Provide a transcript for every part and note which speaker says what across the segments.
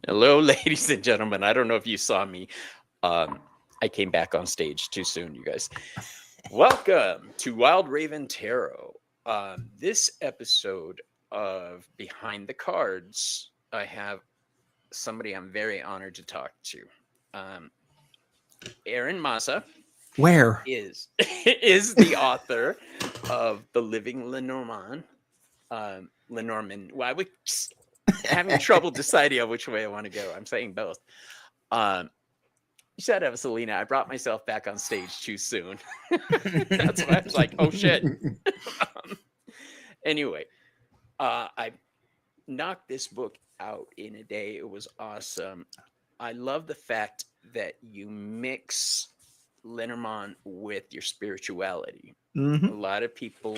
Speaker 1: Hello, ladies and gentlemen. I don't know if you saw me. I came back on stage too soon, you guys. Welcome to Wild Raven Tarot. This episode of Behind the Cards, I have somebody I'm very honored to talk to. Eron Mazza.
Speaker 2: Where?
Speaker 1: Is the author of the Living Lenormand. Lenormand. Well, I was having trouble deciding on which way I want to go. I'm saying both. Shut up, Selena. I brought myself back on stage too soon. That's why I was like, oh shit. Anyway, I knocked this book out in a day. It was awesome. I love the fact that you mix Lenormand with your spirituality.
Speaker 2: Mm-hmm.
Speaker 1: A lot of people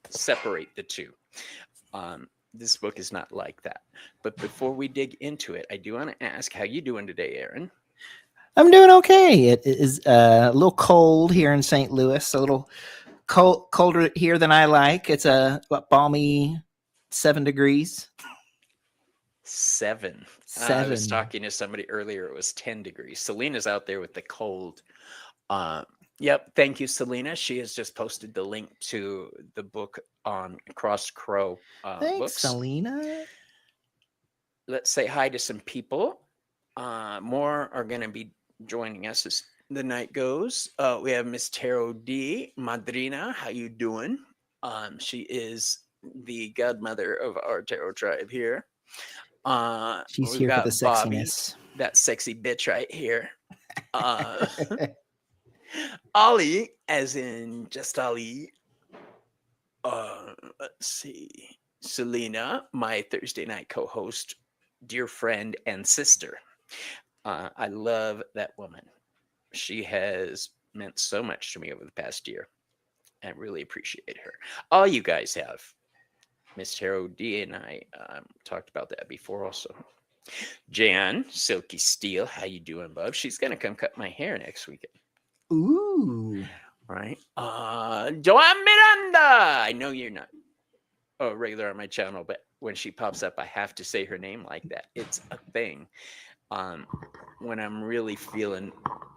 Speaker 1: separate the two. This book is not like that. But before we dig into it, I do want to ask, how you doing today, Eron?
Speaker 2: I'm doing okay. It is a little cold here in St. Louis, a little colder here than I like. It's a balmy 7 degrees.
Speaker 1: 7.
Speaker 2: 7.
Speaker 1: I was talking to somebody earlier. It was 10 degrees. Selena's out there with the cold. Yep. Thank you, Selena. She has just posted the link to the book on Cross Crow
Speaker 2: Thanks,
Speaker 1: books.
Speaker 2: Selena.
Speaker 1: Let's say hi to some people. More are going to be joining us as the night goes. We have Miss Tarot D. Madrina. How you doing? She is the godmother of our tarot tribe here.
Speaker 2: She's here for the sexiness.
Speaker 1: Bobby, that sexy bitch right here. Ollie, as in just Ali. Let's see. Selena, my Thursday night co-host, dear friend and sister. I love that woman. She has meant so much to me over the past year. I really appreciate her. All you guys have. Miss Tarot D and I talked about that before also. Jan, Silky Steel, how you doing, bub? She's going to come cut my hair next weekend.
Speaker 2: Ooh.
Speaker 1: Right. Joan Miranda. I know you're not a regular on my channel, but when she pops up, I have to say her name like that. It's a thing. When I'm really feeling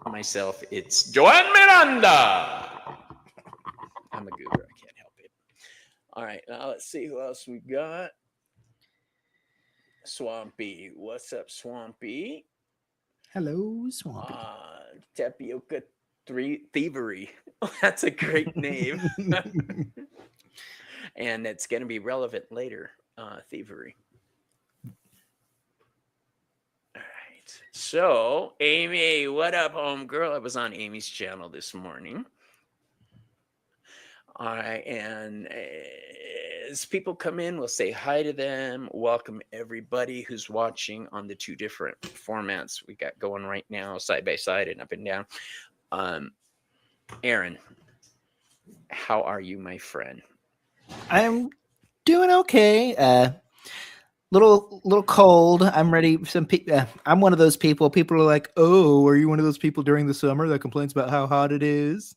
Speaker 1: myself, it's Joan Miranda. I'm a goober. I can't help it. All right. Now let's see who else we got. Swampy. What's up, Swampy?
Speaker 2: Hello, Swampy.
Speaker 1: Tapioca Thievery. Oh, that's a great name. And it's going to be relevant later. Thievery. All right. So, Amy, what up, homegirl? I was on Amy's channel this morning. All right. And as people come in, we'll say hi to them. Welcome everybody who's watching on the two different formats we got going right now, side by side and up and down. Eron, how are you, my friend?
Speaker 2: I'm doing okay. Little cold. I'm ready. I'm one of those people. People are like, "Oh, are you one of those people during the summer that complains about how hot it is?"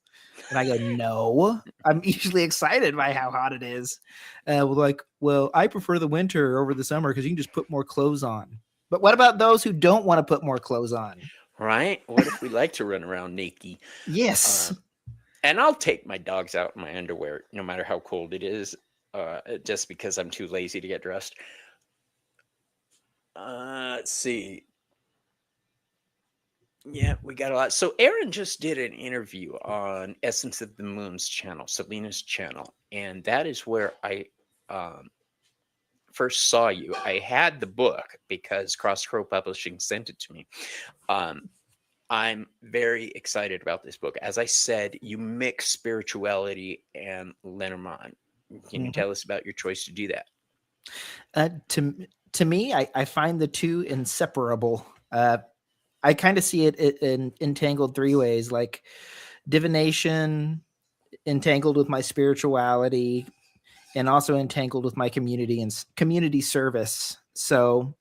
Speaker 2: And I go, "No." I'm usually excited by how hot it is. Well, I prefer the winter over the summer because you can just put more clothes on. But what about those who don't want to put more clothes on?
Speaker 1: Right? What if we like to run around naked?
Speaker 2: Yes.
Speaker 1: And I'll take my dogs out in my underwear, no matter how cold it is, just because I'm too lazy to get dressed. Let's see. Yeah, we got a lot. So Eron just did an interview on Essence of the Moon's channel, Selena's channel. And that is where I first saw you. I had the book because Cross Crow Publishing sent it to me. I'm very excited about this book. As I said, you mix spirituality and Lenormand. Can you tell us about your choice to do that?
Speaker 2: To me, I find the two inseparable. I kind of see it in entangled three ways, like divination entangled with my spirituality and also entangled with my community and community service. So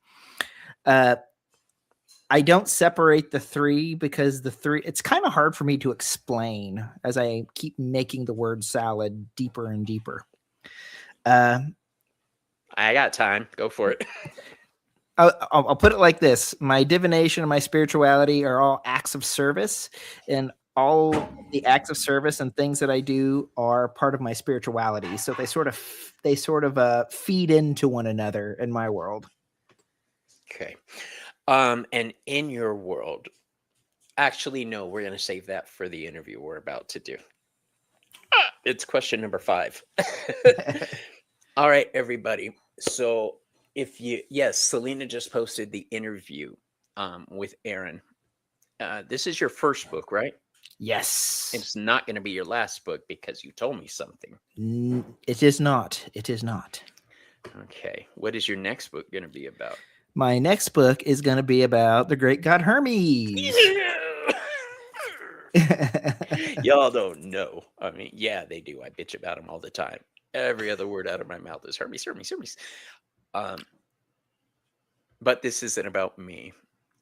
Speaker 2: I don't separate the three because it's kind of hard for me to explain as I keep making the word salad deeper and deeper.
Speaker 1: I got time. Go for it.
Speaker 2: I'll put it like this: my divination and my spirituality are all acts of service, and all the acts of service and things that I do are part of my spirituality. So they sort of feed into one another in my world.
Speaker 1: Okay. And in your world, actually, no, we're going to save that for the interview we're about to do. It's question number 5. All right, everybody. So yes, Selena just posted the interview with Eron. This is your first book, right?
Speaker 2: Yes.
Speaker 1: It's not going to be your last book because you told me something.
Speaker 2: It is not. It is not.
Speaker 1: Okay. What is your next book going to be about?
Speaker 2: My next book is going to be about the great god Hermes.
Speaker 1: Y'all don't know. I mean, yeah, they do. I bitch about him all the time. Every other word out of my mouth is Hermes, Hermes, Hermes. But this isn't about me.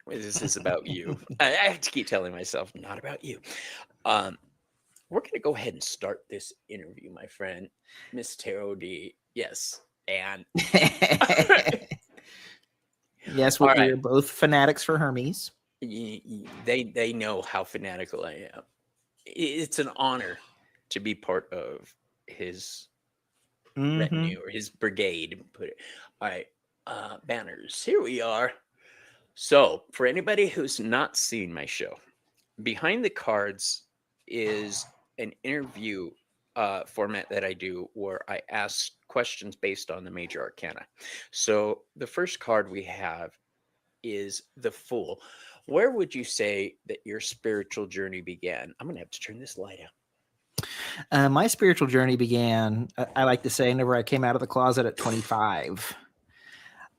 Speaker 1: This is about you. I have to keep telling myself, not about you. We're going to go ahead and start this interview, my friend, Miss Tarot D. Yes. And
Speaker 2: yes,
Speaker 1: all
Speaker 2: we're
Speaker 1: right.
Speaker 2: both fanatics for Hermes.
Speaker 1: They know how fanatical I am. It's an honor to be part of his retinue or his brigade. Put it. All right. Banners. Here we are. So, for anybody who's not seen my show, Behind the Cards is an interview format that I do where I ask questions based on the major arcana. So, the first card we have is the Fool. Where would you say that your spiritual journey began? I'm going to have to turn this light out.
Speaker 2: My spiritual journey began, I like to say, whenever I came out of the closet at 25.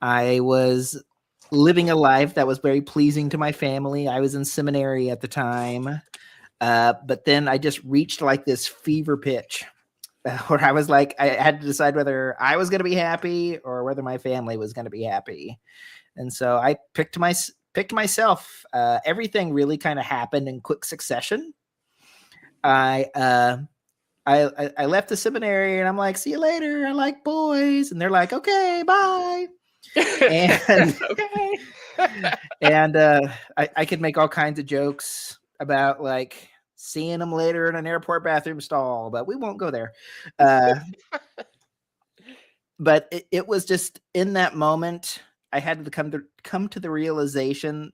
Speaker 2: I was living a life that was very pleasing to my family. I was in seminary at the time. But then I just reached like this fever pitch where I was like, I had to decide whether I was going to be happy or whether my family was going to be happy. And so I picked myself. Everything really kind of happened in quick succession. I left the seminary and I'm like, see you later. I like boys. And they're like, okay, bye. And
Speaker 1: okay.
Speaker 2: And I could make all kinds of jokes about like seeing them later in an airport bathroom stall, but we won't go there. But it was just in that moment, I had to come to the realization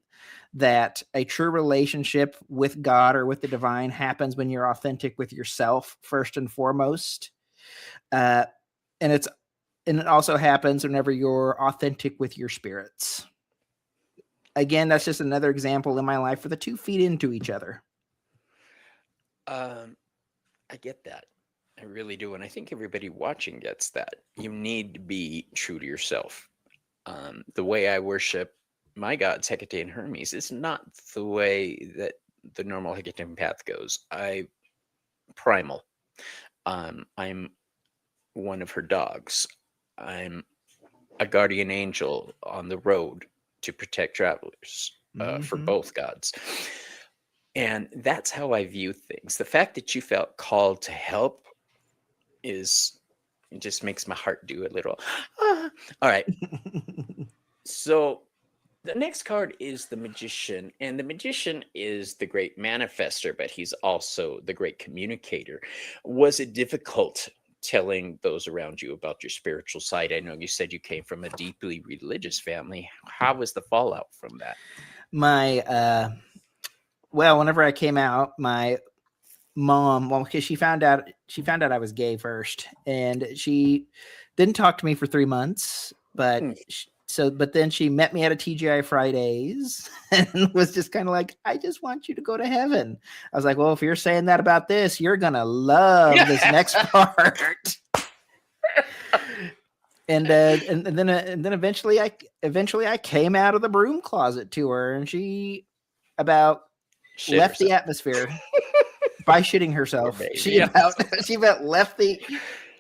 Speaker 2: that a true relationship with God or with the divine happens when you're authentic with yourself first and foremost. And it also happens whenever you're authentic with your spirits. Again, that's just another example in my life where the two feed into each other.
Speaker 1: I get that. I really do. And I think everybody watching gets that. You need to be true to yourself. The way I worship my gods, Hecate and Hermes, is not the way that the normal Hecatean path goes. Primal. I'm one of her dogs. I'm a guardian angel on the road to protect travelers for both gods. And that's how I view things. The fact that you felt called to help it just makes my heart do a little. All right. So the next card is the Magician, and the Magician is the great manifester, but he's also the great communicator. Was it difficult telling those around you about your spiritual side? I know you said you came from a deeply religious family. How was the fallout from that?
Speaker 2: Whenever I came out, my mom, because she found out I was gay first, and she didn't talk to me for 3 months, but then she met me at a TGI Fridays and was just kind of like, I just want you to go to heaven. I was like, well, if you're saying that about this, you're gonna love this next part. And then eventually I came out of the broom closet to her, and she left the atmosphere by shitting herself. She about left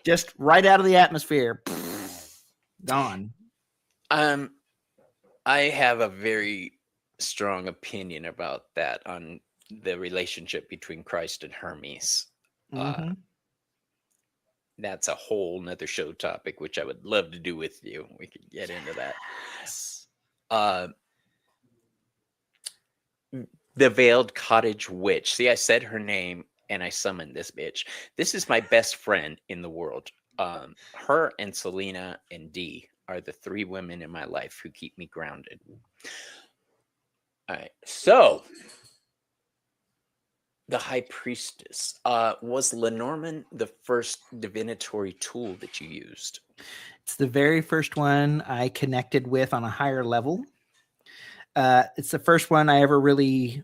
Speaker 2: just right out of the atmosphere. Gone.
Speaker 1: I have a very strong opinion about that on the relationship between Christ and Hermes. That's a whole nother show topic, which I would love to do with you. We could get into that.
Speaker 2: Yes.
Speaker 1: Uh, the Veiled Cottage Witch. See, I said her name and I summoned this bitch. This is my best friend in the world. Her and Selena and Dee are the three women in my life who keep me grounded. All right. So, the High Priestess. Was Lenormand the first divinatory tool that you used?
Speaker 2: It's the very first one I connected with on a higher level. It's the first one I ever really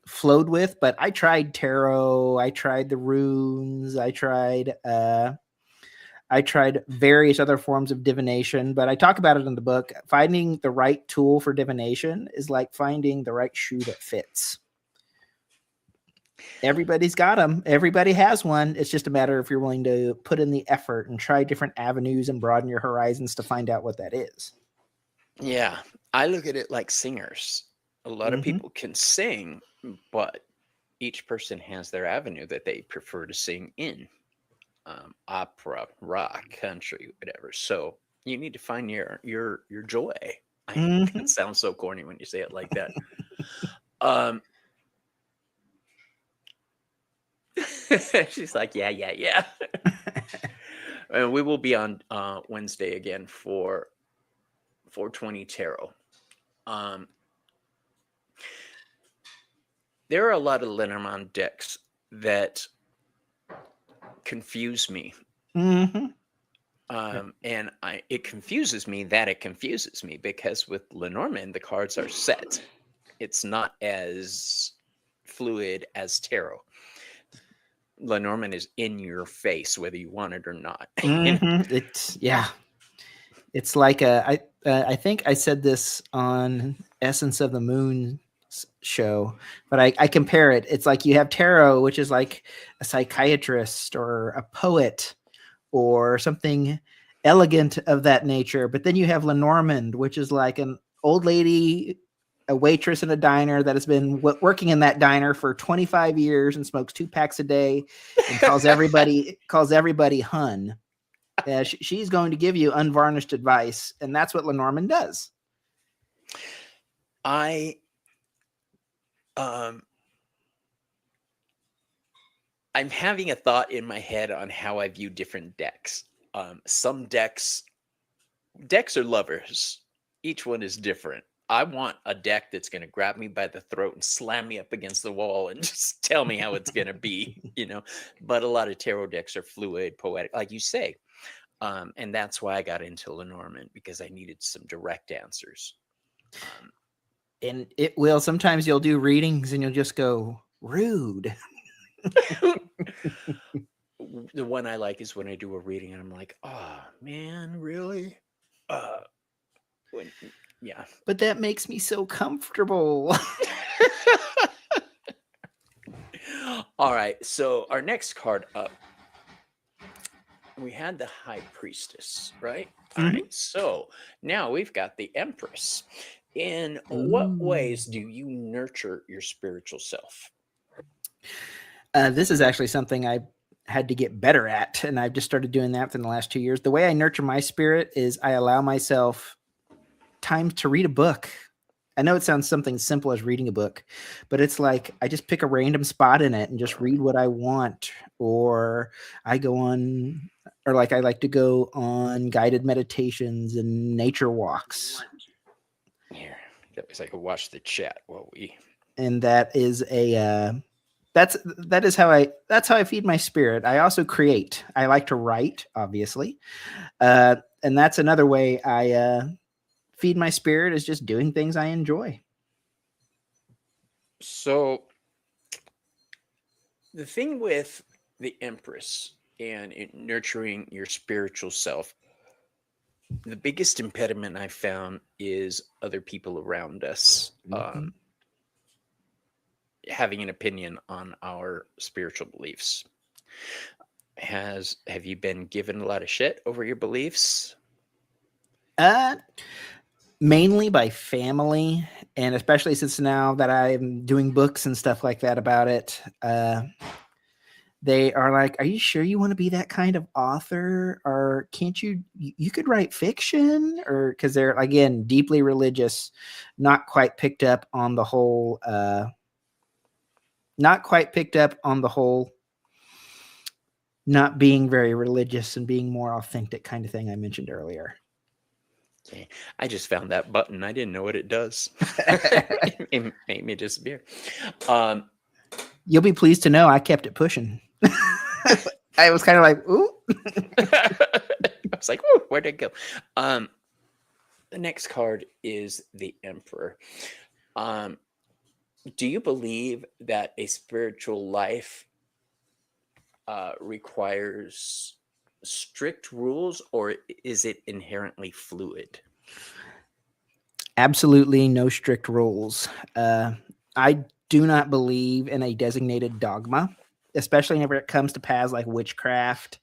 Speaker 2: flowed with, but I tried tarot, I tried the runes, I tried various other forms of divination, but I talk about it in the book. Finding the right tool for divination is like finding the right shoe that fits. Everybody's got them. Everybody has one. It's just a matter if you're willing to put in the effort and try different avenues and broaden your horizons to find out what that is.
Speaker 1: Yeah, I look at it like singers. A lot of
Speaker 2: Mhm.
Speaker 1: people can sing, but each person has their avenue that they prefer to sing in. Opera, rock, country, whatever. So you need to find your joy.
Speaker 2: Mhm.
Speaker 1: It sounds so corny when you say it like that. Um, she's like, yeah. And we will be on Wednesday again for 420 Tarot. There are a lot of Lenormand decks that confuse me.
Speaker 2: Mhm.
Speaker 1: And it confuses me because with Lenormand, the cards are set. It's not as fluid as tarot. Lenormand is in your face, whether you want it or not.
Speaker 2: Mhm. It's like I think I said this on Essence of the Moon show, but I compare it. It's like you have tarot, which is like a psychiatrist or a poet or something elegant of that nature. But then you have Lenormand, which is like an old lady, a waitress in a diner that has been working in that diner for 25 years and smokes 2 packs a day and calls everybody hun. She's going to give you unvarnished advice, and that's what Lenormand does.
Speaker 1: I'm having a thought in my head on how I view different decks. Some decks are lovers. Each one is different. I want a deck that's going to grab me by the throat and slam me up against the wall and just tell me how it's going to be, But a lot of tarot decks are fluid, poetic, like you say. And that's why I got into Lenormand, because I needed some direct answers.
Speaker 2: And it will. Sometimes you'll do readings and you'll just go, rude.
Speaker 1: The one I like is when I do a reading and I'm like, oh, man, really? Yeah.
Speaker 2: But that makes me so comfortable.
Speaker 1: All right. So our next card up, we had the High Priestess, right? All right. So now we've got the Empress. In what ways do you nurture your spiritual self?
Speaker 2: This is actually something I had to get better at, and I've just started doing that within the last 2 years. The way I nurture my spirit is I allow myself time to read a book. I know it sounds something simple as reading a book, but it's like I just pick a random spot in it and just read what I want, or I like to go on guided meditations and nature walks.
Speaker 1: Here, that was I could watch the chat while we.
Speaker 2: And that is that's how I feed my spirit. I also create. I like to write, obviously, and that's another way I feed my spirit, is just doing things I enjoy.
Speaker 1: So the thing with the Empress and nurturing your spiritual self, the biggest impediment I found is other people around us having an opinion on our spiritual beliefs. Have you been given a lot of shit over your beliefs?
Speaker 2: Mainly by family, and especially since now that I'm doing books and stuff like that about it, they are like, are you sure you want to be that kind of author? Or can't you could write fiction? Or because they're, again, deeply religious, not quite picked up on the whole, not being very religious and being more authentic kind of thing I mentioned earlier.
Speaker 1: Okay. I just found that button. I didn't know what it does. It made me disappear.
Speaker 2: You'll be pleased to know I kept it pushing. I was kind of like, ooh.
Speaker 1: I was like, ooh, where'd it go? The next card is the Emperor. Do you believe that a spiritual life requires strict rules, or is it inherently fluid?
Speaker 2: Absolutely no strict rules. I do not believe in a designated dogma, especially whenever it comes to paths like witchcraft,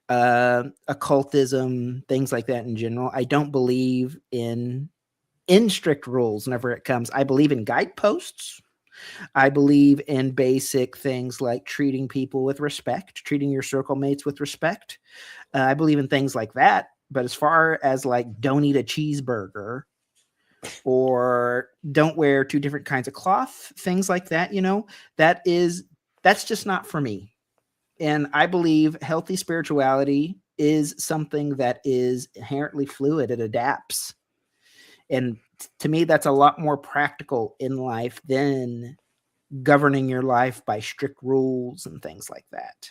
Speaker 2: occultism, things like that in general. I don't believe in strict rules whenever it comes. I believe in guideposts. I believe in basic things like treating people with respect, treating your circle mates with respect. I believe in things like that. But as far as like, don't eat a cheeseburger or don't wear two different kinds of cloth, things like that, that's just not for me. And I believe healthy spirituality is something that is inherently fluid. It adapts. And to me, that's a lot more practical in life than governing your life by strict rules and things like that.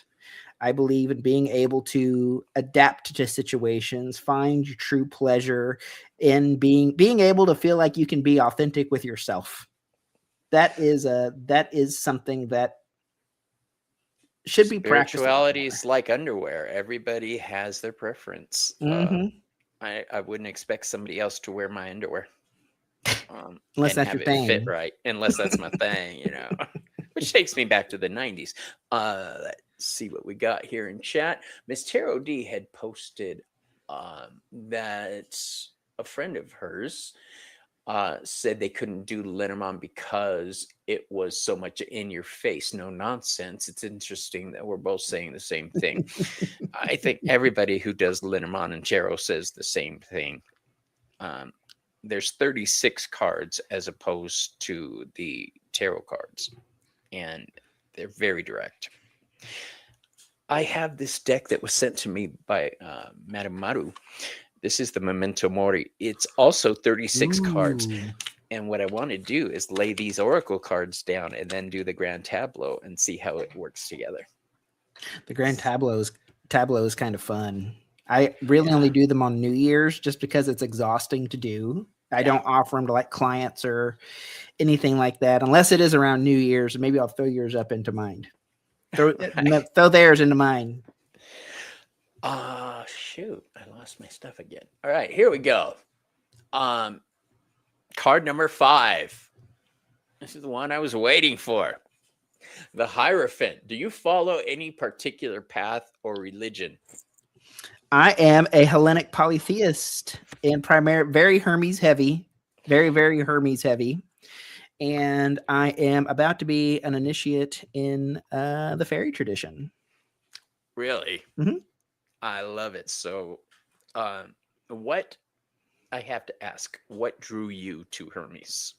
Speaker 2: I believe in being able to adapt to situations, find your true pleasure in being able to feel like you can be authentic with yourself. That is something that should be practiced.
Speaker 1: Spirituality is like underwear. Everybody has their preference.
Speaker 2: Mm-hmm.
Speaker 1: I wouldn't expect somebody else to wear my underwear.
Speaker 2: Unless
Speaker 1: and
Speaker 2: that's
Speaker 1: have
Speaker 2: your
Speaker 1: it
Speaker 2: thing.
Speaker 1: fit right, unless that's my thing, which takes me back to the 90s. Let's see what we got here in chat. Miss Tarot D had posted that a friend of hers said they couldn't do Lenormand because it was so much in your face, no nonsense. It's interesting that we're both saying the same thing. I think everybody who does Lenormand and tarot says the same thing. There's 36 cards as opposed to the tarot cards, and they're very direct. I have this deck that was sent to me by Madame Maru. This is the Memento Mori. It's also 36 cards. And what I want to do is lay these oracle cards down and then do the grand tableau and see how it works together.
Speaker 2: The grand tableau is kind of fun. I really only do them on New Year's just because it's exhausting to do. I don't offer them to like clients or anything like that, unless it is around New Year's. Maybe I'll throw yours up into mine. Throw theirs into mine.
Speaker 1: Shoot, I lost my stuff again. All right, here we go. Card number 5. This is the one I was waiting for. The Hierophant. Do you follow any particular path or religion?
Speaker 2: I am a Hellenic polytheist and very Hermes heavy, very, very Hermes heavy. And I am about to be an initiate in the fairy tradition.
Speaker 1: Really?
Speaker 2: Mm-hmm.
Speaker 1: I love it. So I have to ask, what drew you to Hermes?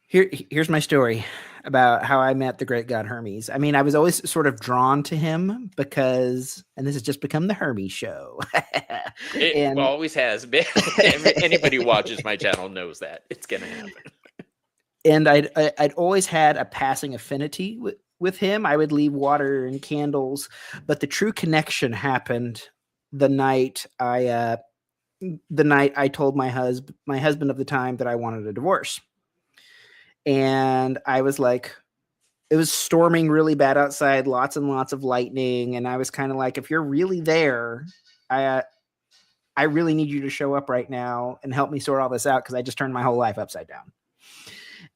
Speaker 2: Here's my story about how I met the great god Hermes. I mean, I was always sort of drawn to him because, and this has just become the Hermes show.
Speaker 1: It always has been. Anybody who watches my channel knows that it's going to happen.
Speaker 2: And I'd always had a passing affinity with him. I would leave water and candles, but the true connection happened the night I told my husband of the time that I wanted a divorce. And I was like, it was storming really bad outside, lots and lots of lightning. And I was kind of like, if you're really there, I really need you to show up right now and help me sort all this out, because I just turned my whole life upside down.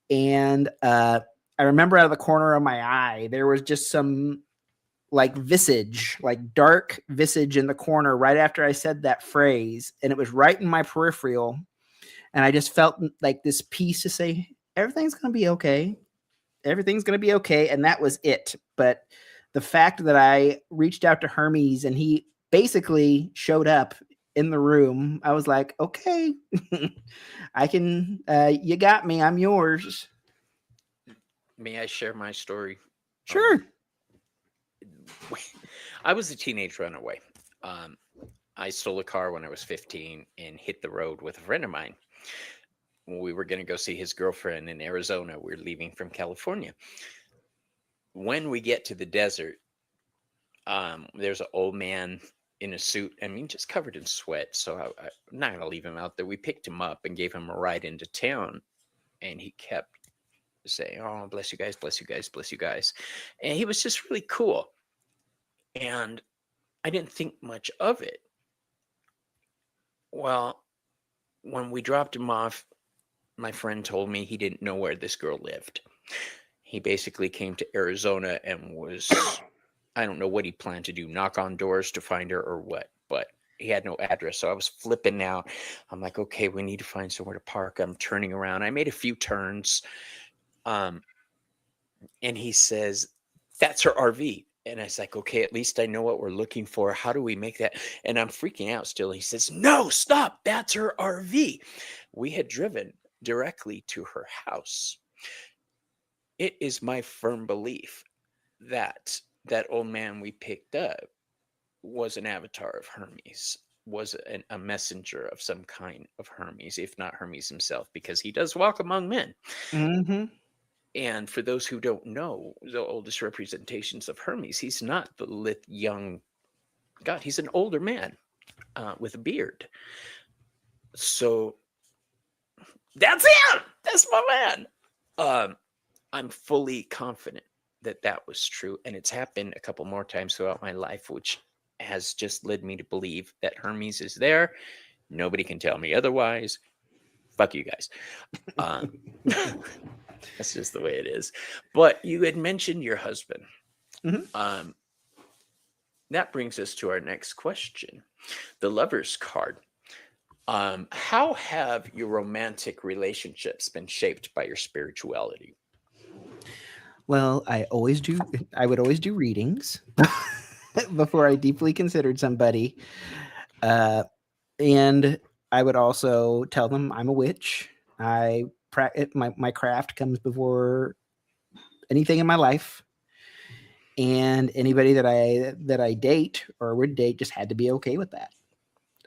Speaker 2: And I remember out of the corner of my eye, there was just some like visage, like dark visage in the corner right after I said that phrase. And it was right in my peripheral. And I just felt like this peace to say, everything's going to be okay. Everything's going to be okay. And that was it. But the fact that I reached out to Hermes and he basically showed up in the room, I was like, okay, I can, you got me. I'm yours.
Speaker 1: May I share my story?
Speaker 2: Sure.
Speaker 1: I was a teenage runaway. I stole a car when I was 15 and hit the road with a friend of mine. We were going to go see his girlfriend in Arizona. We were leaving from California. When we get to the desert, there's an old man in a suit. I mean, just covered in sweat. So I'm not going to leave him out there. We picked him up and gave him a ride into town. And he kept saying, "Oh, bless you guys, bless you guys, bless you guys." And he was just really cool. And I didn't think much of it. Well, when we dropped him off, my friend told me he didn't know where this girl lived. He basically came to Arizona and was, I don't know what he planned to do, knock on doors to find her or what, but he had no address. So I was flipping out. I'm like, okay, we need to find somewhere to park. I'm turning around. I made a few turns. And he says, "That's her RV." And I was like, okay, at least I know what we're looking for. How do we make that? And I'm freaking out still. He says, "No, stop. That's her RV." We had driven directly to her house. It is my firm belief that that old man we picked up was an avatar of Hermes, was a messenger of some kind of Hermes, if not Hermes himself, because he does walk among men.
Speaker 2: Mm-hmm.
Speaker 1: And for those who don't know, the oldest representations of Hermes, he's not the young god. He's an older man with a beard. So that's him. That's my man. I'm fully confident that that was true. And it's happened a couple more times throughout my life, which has just led me to believe that Hermes is there. Nobody can tell me otherwise. Fuck you guys. That's just the way it is. But you had mentioned your husband.
Speaker 2: Mm-hmm.
Speaker 1: That brings us to our next question. The Lover's card. How have your romantic relationships been shaped by your spirituality?
Speaker 2: Well, I would always do readings before I deeply considered somebody. And I would also tell them I'm a witch. My craft comes before anything in my life. And anybody that I date or would date just had to be okay with that.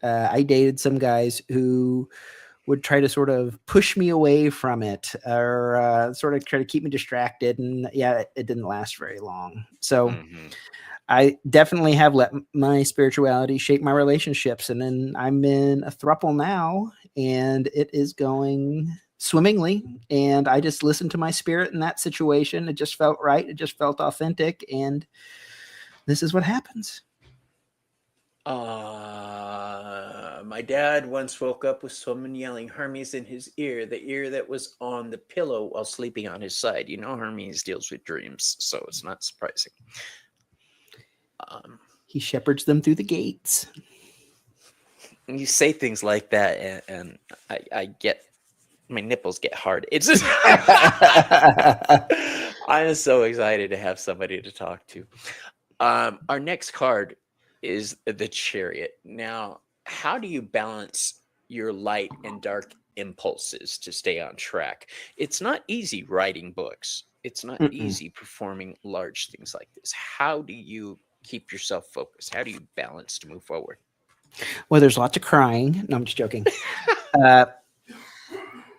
Speaker 2: I dated some guys who would try to sort of push me away from it or sort of try to keep me distracted. And yeah, it didn't last very long. So I definitely have let my spirituality shape my relationships. And then I'm in a throuple now and it is going swimmingly. And I just listened to my spirit in that situation. It just felt right. It just felt authentic. And this is what happens.
Speaker 1: My dad once woke up with someone yelling Hermes in his ear, the ear that was on the pillow while sleeping on his side. You know, Hermes deals with dreams, so it's not surprising.
Speaker 2: He shepherds them through the gates.
Speaker 1: You say things like that, and I get, my nipples get hard. It's just, I'm so excited to have somebody to talk to. Our next card is the Chariot. Now, how do you balance your light and dark impulses to stay on track? It's not easy writing books. It's not easy performing large things like this. How do you keep yourself focused? How do you balance to move forward?
Speaker 2: Well, there's lots of crying. No, I'm just joking. I'm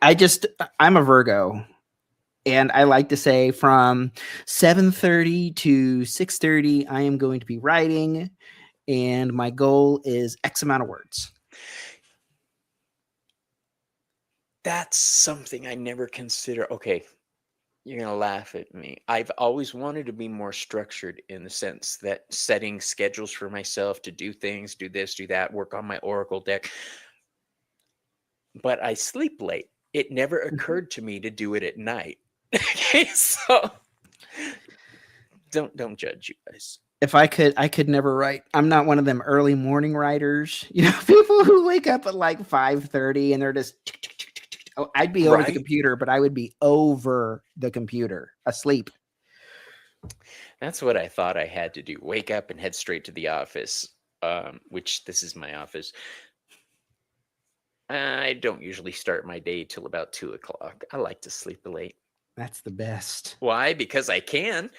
Speaker 2: a Virgo. And I like to say from 7:30 to 6:30, I am going to be writing. And my goal is X amount of words.
Speaker 1: That's something I never consider. Okay, you're going to laugh at me. I've always wanted to be more structured in the sense that setting schedules for myself to do things, do this, do that, work on my Oracle deck. But I sleep late. It never occurred to me to do it at night. Okay, so don't judge, you guys.
Speaker 2: If I could never write. I'm not one of them early morning writers. You know, people who wake up at like 5:30 and they're just. I'd be over the computer, but I would be over the computer, asleep.
Speaker 1: That's what I thought I had to do. Wake up and head straight to the office, which this is my office. I don't usually start my day till about 2 o'clock. I like to sleep late.
Speaker 2: That's the best.
Speaker 1: Why? Because I can.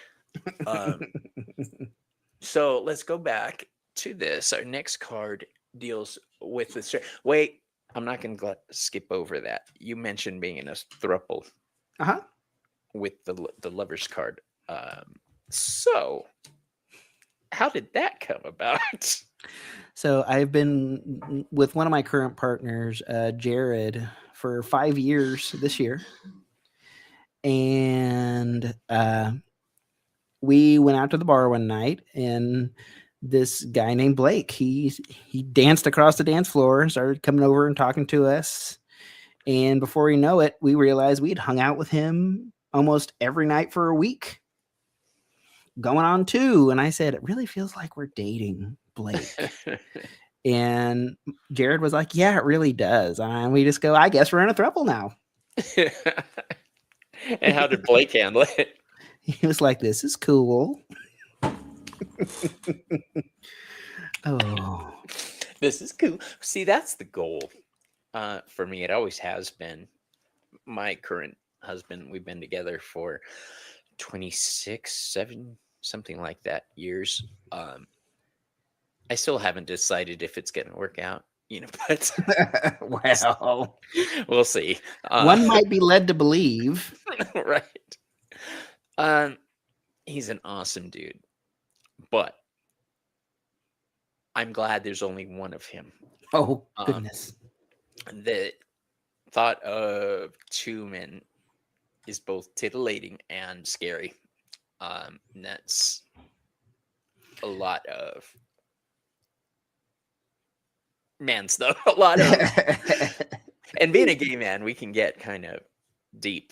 Speaker 1: So let's go back to this. Our next card deals with the. Wait, I'm not going to skip over that. You mentioned being in a throuple
Speaker 2: Uh-huh.
Speaker 1: with the lover's card. So how did that come about?
Speaker 2: So I've been with one of my current partners, Jared, for 5 years this year. And we went out to the bar one night, and this guy named Blake, he danced across the dance floor and started coming over and talking to us. And before we know it, we realized we'd hung out with him almost every night for a week, going on 2. And I said, it really feels like we're dating, Blake. And Jared was like, yeah, it really does. And we just go, I guess we're in a throuple now.
Speaker 1: And how did Blake handle it?
Speaker 2: He was like, this is cool. Oh,
Speaker 1: this is cool. See, that's the goal. For me, it always has been. My current husband, we've been together for 26, 7, something like that years. I still haven't decided if it's going to work out, but
Speaker 2: well,
Speaker 1: we'll see.
Speaker 2: One might be led to believe.
Speaker 1: Right. He's an awesome dude, but I'm glad there's only one of him.
Speaker 2: Oh, goodness.
Speaker 1: The thought of 2 men is both titillating and scary. And that's a lot of man stuff. A lot of and being a gay man, we can get kind of deep.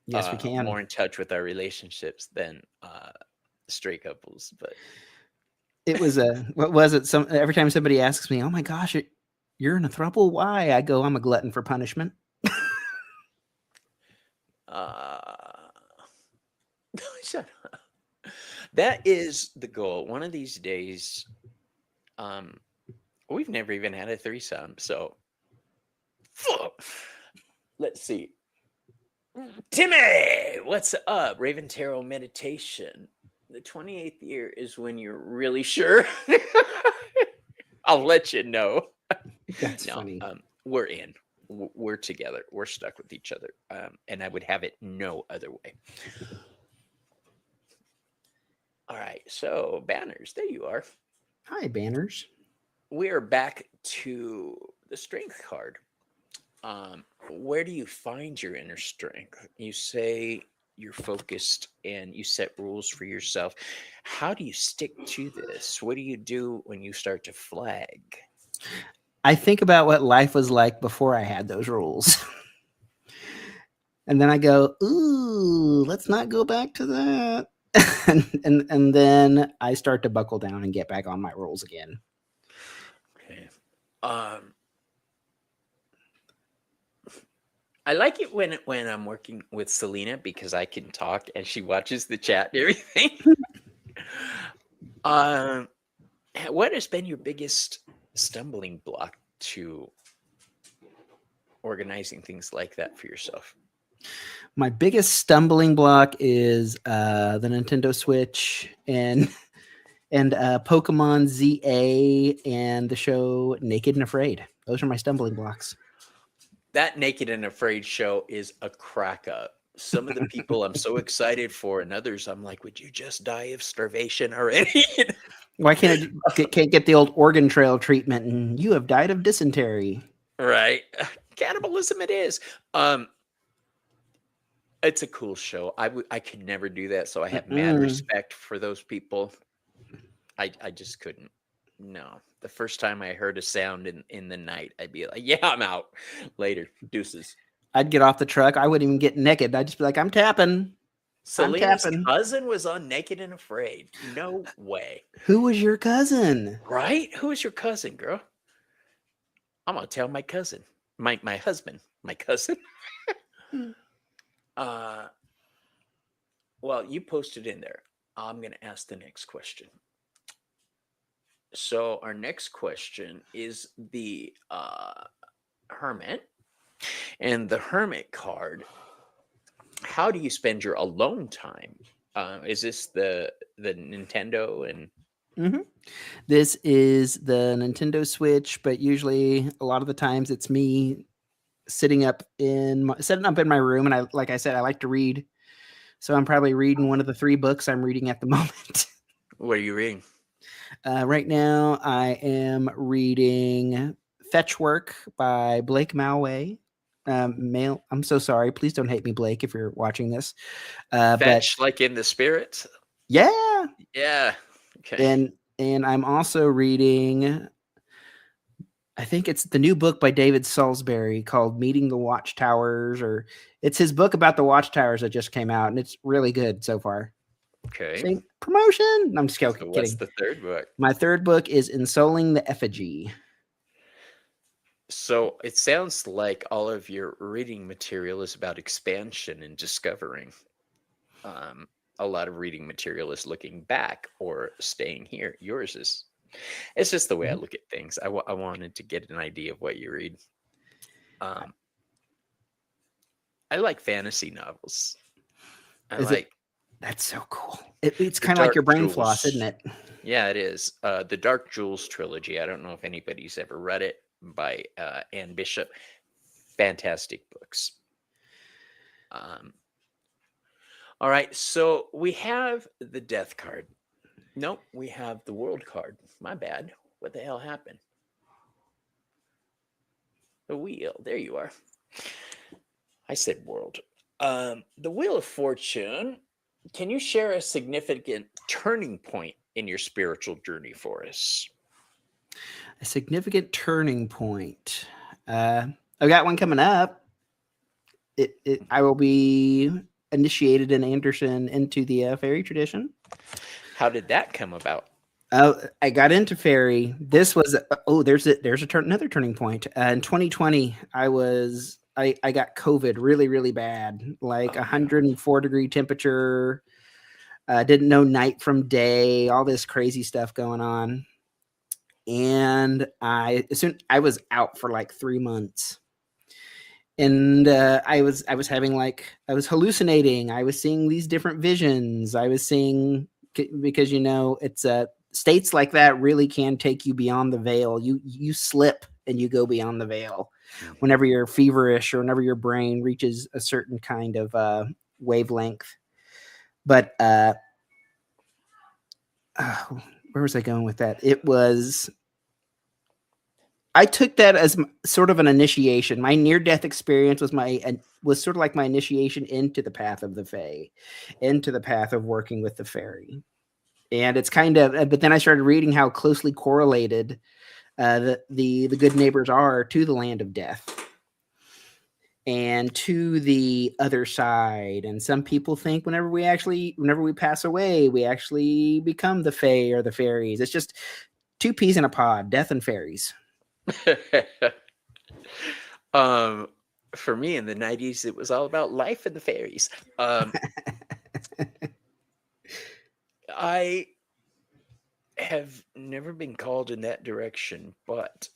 Speaker 2: Yes, we can.
Speaker 1: More in touch with our relationships than straight couples. But
Speaker 2: it was what was it? Every time somebody asks me, "Oh my gosh, you're in a throuple? Why?" I go, "I'm a glutton for punishment."
Speaker 1: Shut up. That is the goal. One of these days, we've never even had a threesome, so let's see. Timmy, what's up? Raven Tarot meditation. The 28th year is when you're really sure. I'll let you know.
Speaker 2: That's funny.
Speaker 1: We're in. We're together. We're stuck with each other. And I would have it no other way. All right. So, Banners, there you are.
Speaker 2: Hi, Banners.
Speaker 1: We are back to the Strength card. Where do you find your inner strength? You say you're focused and you set rules for yourself. How do you stick to this? What do you do when you start to flag?
Speaker 2: I think about what life was like before I had those rules. And then I go, ooh, let's not go back to that. and then I start to buckle down and get back on my rules again.
Speaker 1: Okay. I like it when I'm working with Selena because I can talk and she watches the chat and everything. What has been your biggest stumbling block to organizing things like that for yourself?
Speaker 2: My biggest stumbling block is the Nintendo Switch and Pokemon ZA and the show Naked and Afraid. Those are my stumbling blocks.
Speaker 1: That Naked and Afraid show is a crack up. Some of the people I'm so excited for, and others I'm like, would you just die of starvation already?
Speaker 2: Why can't get the old Oregon Trail treatment and you have died of dysentery?
Speaker 1: Right. Cannibalism it is. It's a cool show. I could never do that, so I have mad respect for those people. I just couldn't. No. The first time I heard a sound in the night, I'd be like, yeah, I'm out. Later. Deuces.
Speaker 2: I'd get off the truck. I wouldn't even get naked. I'd just be like, I'm tapping.
Speaker 1: Selena's cousin was on Naked and Afraid. No way.
Speaker 2: Who was your cousin?
Speaker 1: Right? Who is your cousin, girl? I'm going to tell my cousin. My husband. My cousin. Well, you posted in there. I'm going to ask the next question. So our next question is the Hermit. And the Hermit card, how do you spend your alone time? Is this the Nintendo and
Speaker 2: Hmm. This is the Nintendo Switch, but usually a lot of the times it's me setting up in my room, and like I said, I like to read. So I'm probably reading one of the 3 books I'm reading at the moment.
Speaker 1: what are you reading?
Speaker 2: Right now, I am reading Fetch Work by Blake Malway. I'm so sorry. Please don't hate me, Blake, if you're watching this. But
Speaker 1: Fetch, like in the spirit?
Speaker 2: yeah,
Speaker 1: Yeah. Okay.
Speaker 2: and I'm also reading. I think it's the new book by David Salisbury called Meeting the Watchtowers, or it's his book about the Watchtowers that just came out, and it's really good so far.
Speaker 1: Okay.
Speaker 2: Same promotion. I'm just
Speaker 1: So
Speaker 2: kidding.
Speaker 1: what's the third book?
Speaker 2: My third book is Ensoling the Effigy.
Speaker 1: So it sounds like all of your reading material is about expansion and discovering. A lot of reading material is looking back or staying here. Yours is. It's just the way I look at things. I wanted to get an idea of what you read. I like fantasy novels.
Speaker 2: That's so cool. It's
Speaker 1: The
Speaker 2: kind of like
Speaker 1: Dark
Speaker 2: your brain floss,
Speaker 1: Jewels.
Speaker 2: isn't it?
Speaker 1: Yeah, it is. The Dark Jewels trilogy. I don't know if anybody's ever read it, by Anne Bishop. Fantastic books. All right, so we have the death card. Nope, we have the world card. My bad. What the hell happened? The wheel. There you are. I said world. The Wheel of Fortune. Can you share a significant turning point in your spiritual journey for us?
Speaker 2: A significant turning point. I've got one coming up. I will be initiated in Anderson into the fairy tradition.
Speaker 1: How did that come about?
Speaker 2: I got into fairy. This was another turning point. In 2020, I got COVID really, really bad, like 104-degree temperature. Didn't know night from day, all this crazy stuff going on. And I was out for like 3 months. And I was hallucinating. I was seeing these different visions. I was seeing, because it's states like that really can take you beyond the veil. You slip and you go beyond the veil whenever you're feverish or whenever your brain reaches a certain kind of wavelength. But where was I going with that? I took that as sort of an initiation. My near-death experience was sort of like my initiation into the path of the Fae, into the path of working with the fairy. And it's kind of, but then I started reading how closely correlated the good neighbors are to the land of death and to the other side. And some people think whenever we pass away, we actually become the Fae or the fairies. It's just 2 peas in a pod, death and fairies.
Speaker 1: For me in the 90s, it was all about life and the fairies. I have never been called in that direction, but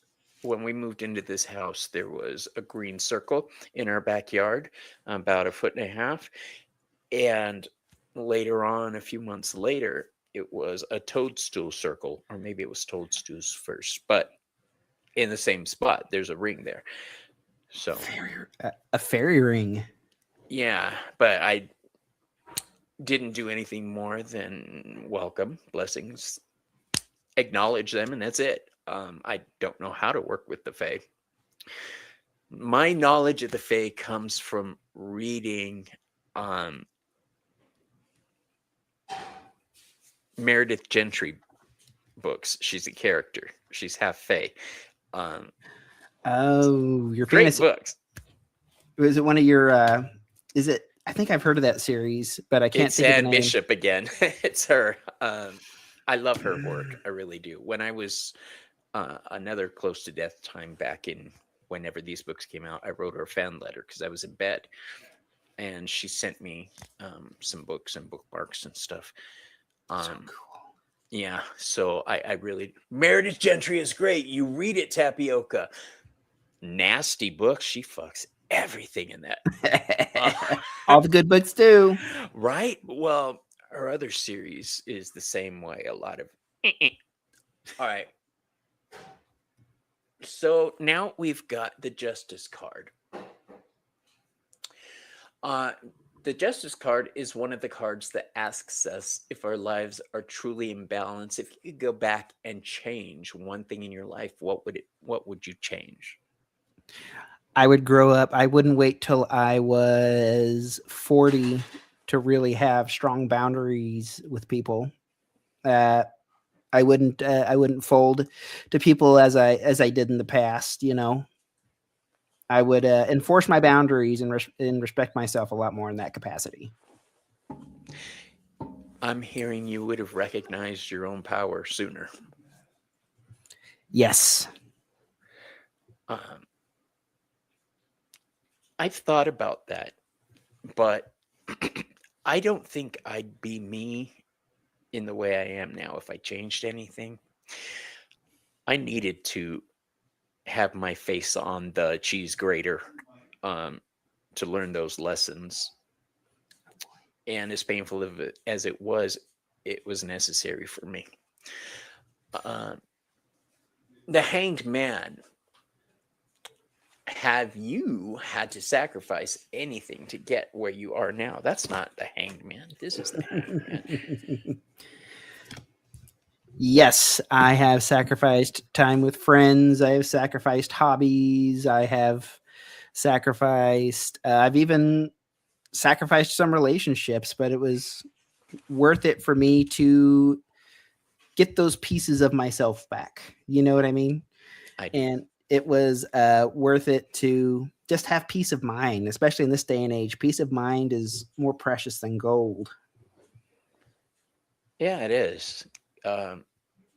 Speaker 1: when we moved into this house, there was a green circle in our backyard, about 1.5 feet. And later on, a few months later, it was a toadstool circle, or maybe it was toadstools first, but in the same spot, there's a ring there. So
Speaker 2: a fairy ring.
Speaker 1: Yeah, but I didn't do anything more than welcome, blessings, acknowledge them, and that's it. I don't know how to work with the Fae. My knowledge of the Fae comes from reading Meredith Gentry books. She's a character. She's half Fae.
Speaker 2: Your
Speaker 1: great
Speaker 2: fantasy
Speaker 1: books.
Speaker 2: Was it one of your? Is it? I think I've heard of that series, but I can't think of the name.
Speaker 1: Bishop again. It's her. I love her work. I really do. When I was another close to death time back in whenever these books came out, I wrote her a fan letter because I was in bed, and she sent me some books and bookmarks and stuff.
Speaker 2: So
Speaker 1: Um,
Speaker 2: cool.
Speaker 1: yeah, so I really Meredith Gentry is great. You read it, Tapioca. Nasty book. She fucks everything in that.
Speaker 2: All the good books too.
Speaker 1: Right? Well, her other series is the same way. A lot of. All right. So now we've got the Justice card. Uh, the Justice card is one of the cards that asks us if our lives are truly in balance. If you could go back and change one thing in your life, what would you change?
Speaker 2: I would grow up. I wouldn't wait till I was 40 to really have strong boundaries with people. I wouldn't fold to people as I did in the past. I would enforce my boundaries and respect myself a lot more in that capacity.
Speaker 1: I'm hearing you would have recognized your own power sooner.
Speaker 2: Yes.
Speaker 1: Um, I've thought about that, but I don't think I'd be me in the way I am now if I changed anything. I needed to have my face on the cheese grater to learn those lessons. And as painful as it was necessary for me. Uh, the Hanged Man. Have you had to sacrifice anything to get where you are now? That's not the Hanged Man. This is the Hanged Man.
Speaker 2: Yes, I have sacrificed time with friends. I have sacrificed hobbies. I have sacrificed. I've even sacrificed some relationships, but it was worth it for me to get those pieces of myself back. You know what I mean?
Speaker 1: I do.
Speaker 2: And it was worth it to just have peace of mind, especially in this day and age. Peace of mind is more precious than gold.
Speaker 1: Yeah, it is.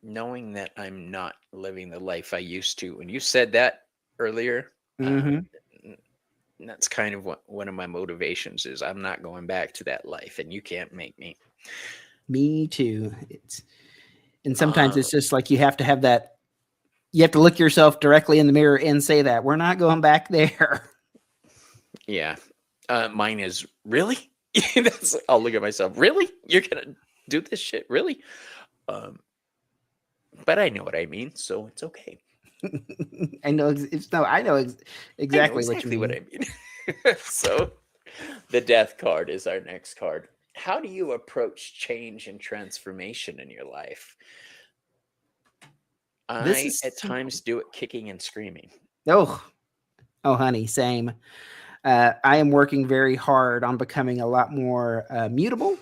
Speaker 1: Knowing that I'm not living the life I used to. When you said that earlier,
Speaker 2: Mm-hmm.
Speaker 1: that's kind of what one of my motivations is. I'm not going back to that life, and you can't make me.
Speaker 2: Me too. And sometimes
Speaker 1: Uh,
Speaker 2: it's just like you have to have that. You have to look yourself directly in the mirror and say that we're not going back there.
Speaker 1: yeah. Mine is really. I'll look at myself. Really, you're gonna do this shit? Really? Um, but I know what I mean, so it's okay.
Speaker 2: I know. I know
Speaker 1: I know
Speaker 2: exactly what you
Speaker 1: exactly
Speaker 2: mean.
Speaker 1: what I mean. So, the Death card is our next card. How do you approach change and transformation in your life?
Speaker 2: This
Speaker 1: I,
Speaker 2: is
Speaker 1: at times, do it kicking and screaming.
Speaker 2: oh, honey, same. I am working very hard on becoming a lot more mutable.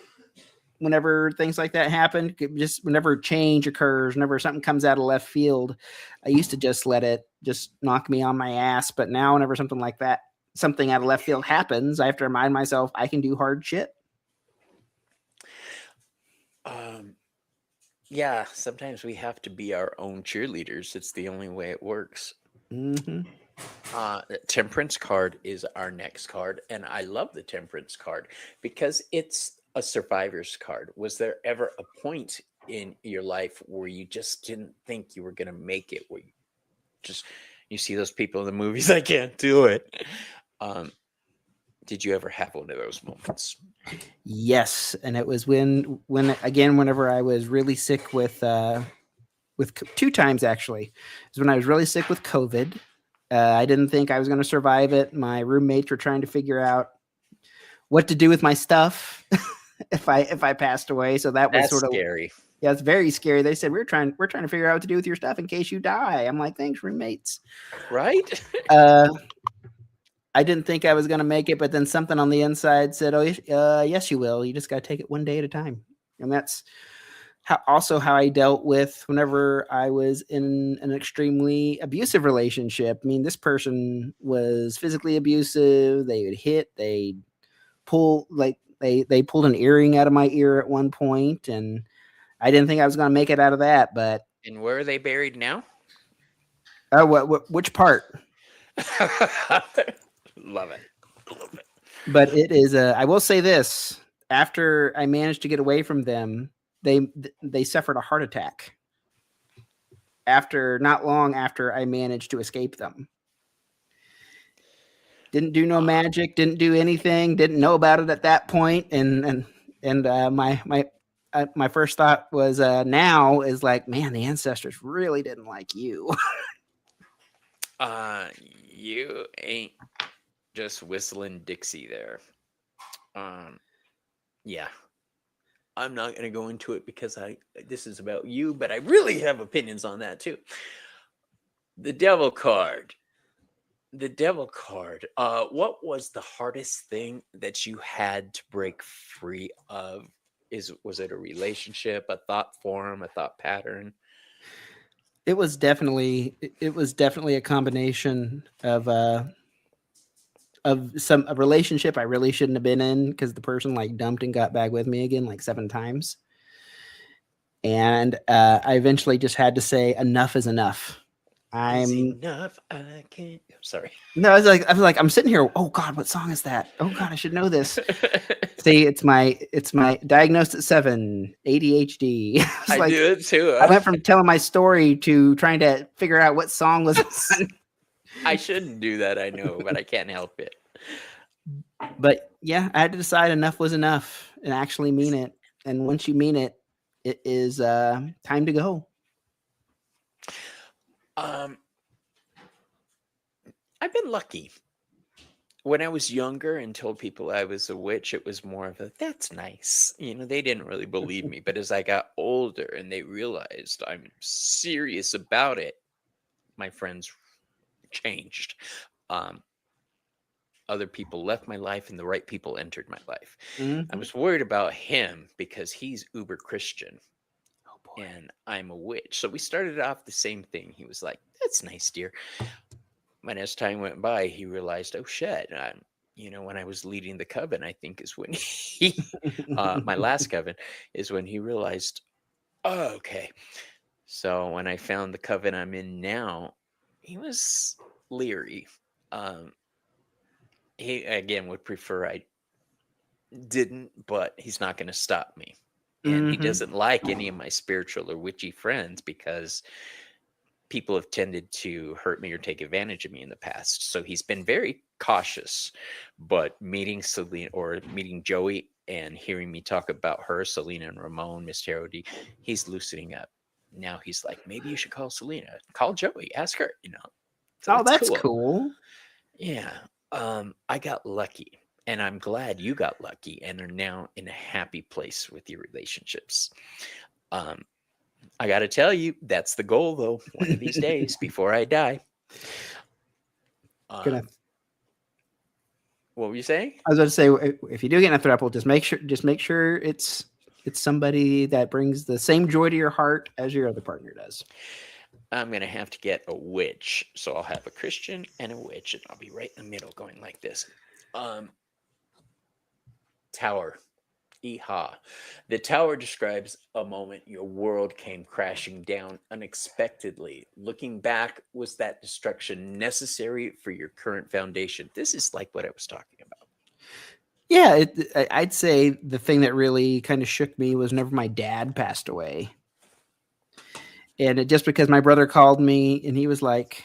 Speaker 2: Whenever things like that happen, just whenever change occurs, whenever something comes out of left field, I used to just let it just knock me on my ass. But now, whenever something like that, something out of left field happens, I have to remind myself I can do hard shit.
Speaker 1: Um, yeah, sometimes we have to be our own cheerleaders. It's the only way it works.
Speaker 2: Mm-hmm.
Speaker 1: The Temperance card is our next card, and I love the Temperance card because it's a survivor's card. Was there ever a point in your life where you just didn't think you were going to make it? Where you see those people in the movies, I can't do it. Did you ever have one of those moments?
Speaker 2: Yes, and it was when again whenever I was really sick with two times actually. It was when I was really sick with COVID. I didn't think I was going to survive it. My roommates were trying to figure out what to do with my stuff if I passed away. So that was
Speaker 1: That's
Speaker 2: sort of
Speaker 1: scary,
Speaker 2: yeah, it's very scary. They said we're trying to figure out what to do with your stuff in case you die. I'm like, thanks, roommates.
Speaker 1: right?
Speaker 2: Uh, I didn't think I was going to make it, but then something on the inside said, "Oh, yes, you will. You just got to take it one day at a time." And that's how I dealt with whenever I was in an extremely abusive relationship. I mean, this person was physically abusive. They would hit. They pull like they pulled an earring out of my ear at one point, and I didn't think I was going to make it out of that. But
Speaker 1: And where are they buried now?
Speaker 2: which part?
Speaker 1: Love it. Love it.
Speaker 2: But it is. I will say this: after I managed to get away from them, they suffered a heart attack not long after I managed to escape them. Didn't do no magic, didn't do anything, didn't know about it at that point, and my first thought was now is like, man, the ancestors really didn't like you.
Speaker 1: You ain't just whistling Dixie there. Yeah. I'm not going to go into it because this is about you, but I really have opinions on that too. The devil card. What was the hardest thing that you had to break free of? Was it a relationship, a thought form, a thought pattern?
Speaker 2: It was definitely a combination of a relationship I really shouldn't have been in, because the person like dumped and got back with me again like 7 times. And I eventually just had to say enough is enough.
Speaker 1: Enough. I can't. Sorry.
Speaker 2: No, I was like, I'm sitting here. Oh God, what song is that? Oh God, I should know this. See, it's my diagnosed at 7 ADHD.
Speaker 1: I do it too.
Speaker 2: I went from telling my story to trying to figure out what song was on.
Speaker 1: I shouldn't do that, I know, but I can't help it.
Speaker 2: But yeah, I had to decide enough was enough and actually mean it. And once you mean it, it is time to go.
Speaker 1: I've been lucky. When I was younger and told people I was a witch, it was more of a, that's nice. They didn't really believe me. But as I got older and they realized I'm serious about it, my friends changed. Other people left my life and the right people entered my life.
Speaker 2: Mm-hmm.
Speaker 1: I was worried about him because he's uber Christian.
Speaker 2: Oh boy.
Speaker 1: And I'm a witch. So we started off the same thing. He was like, that's nice, dear. But as time went by, he realized, oh shit. When I was leading the coven, I think is when my last coven is when he realized, oh, okay. So when I found the coven I'm in now, he was leery. He again would prefer I didn't, but he's not going to stop me. And he doesn't like any of my spiritual or witchy friends because people have tended to hurt me or take advantage of me in the past. So he's been very cautious. But meeting Selena or meeting Joey and hearing me talk about her, Selena and Ramon, Miss Tarody, he's loosening up. Now he's like, maybe you should call Selena. Call Joey. Ask her, So
Speaker 2: oh, that's cool.
Speaker 1: Yeah. I got lucky. And I'm glad you got lucky and are now in a happy place with your relationships. I got to tell you, that's the goal, though. One of these days, before I die. What were you saying?
Speaker 2: I was about to say, if you do get in a throuple, just make sure it's somebody that brings the same joy to your heart as your other partner does.
Speaker 1: I'm going to have to get a witch. So I'll have a Christian and a witch, and I'll be right in the middle going like this. Tower. Yeehaw. The tower describes a moment your world came crashing down unexpectedly. Looking back, was that destruction necessary for your current foundation? This is like what I was talking about.
Speaker 2: Yeah, I'd say the thing that really kind of shook me was whenever my dad passed away. And just because my brother called me and he was like,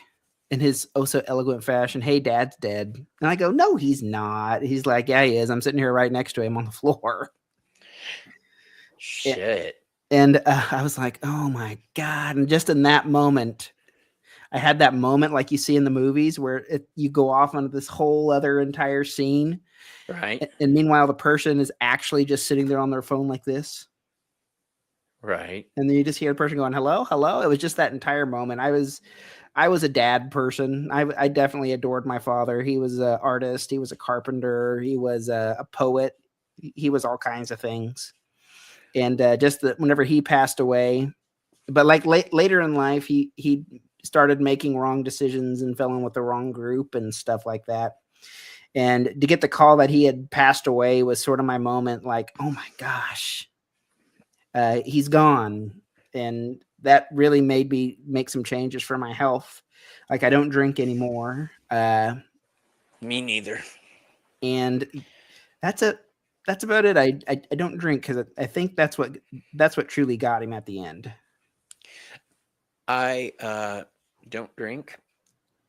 Speaker 2: in his oh so eloquent fashion, hey, Dad's dead. And I go, no, he's not. He's like, yeah, he is. I'm sitting here right next to him on the floor.
Speaker 1: Shit.
Speaker 2: And I was like, oh my God. And just in that moment, I had that moment like you see in the movies where you go off onto this whole other entire scene.
Speaker 1: Right.
Speaker 2: And meanwhile, the person is actually just sitting there on their phone like this.
Speaker 1: Right.
Speaker 2: And then you just hear the person going, hello, hello. It was just that entire moment. I was a dad person. I definitely adored my father. He was an artist. He was a carpenter. He was a poet. He was all kinds of things. And just that whenever he passed away, but like later in life, he started making wrong decisions and fell in with the wrong group and stuff like that. And to get the call that he had passed away was sort of my moment, like, oh my gosh, he's gone. And that really made me make some changes for my health. Like I don't drink anymore.
Speaker 1: Me neither.
Speaker 2: And that's that's about it. I don't drink because I think that's what truly got him at the end.
Speaker 1: I don't drink.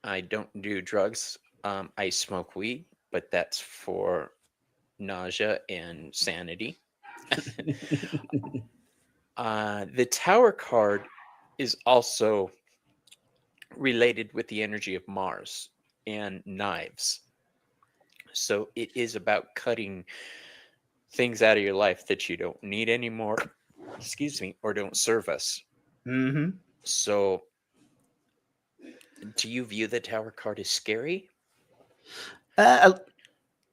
Speaker 1: I don't do drugs. I smoke weed, but that's for nausea and sanity. The Tower card is also related with the energy of Mars and knives. So it is about cutting things out of your life that you don't need anymore, excuse me, or don't serve us.
Speaker 2: Mm-hmm.
Speaker 1: So do you view the Tower card as scary?
Speaker 2: Uh,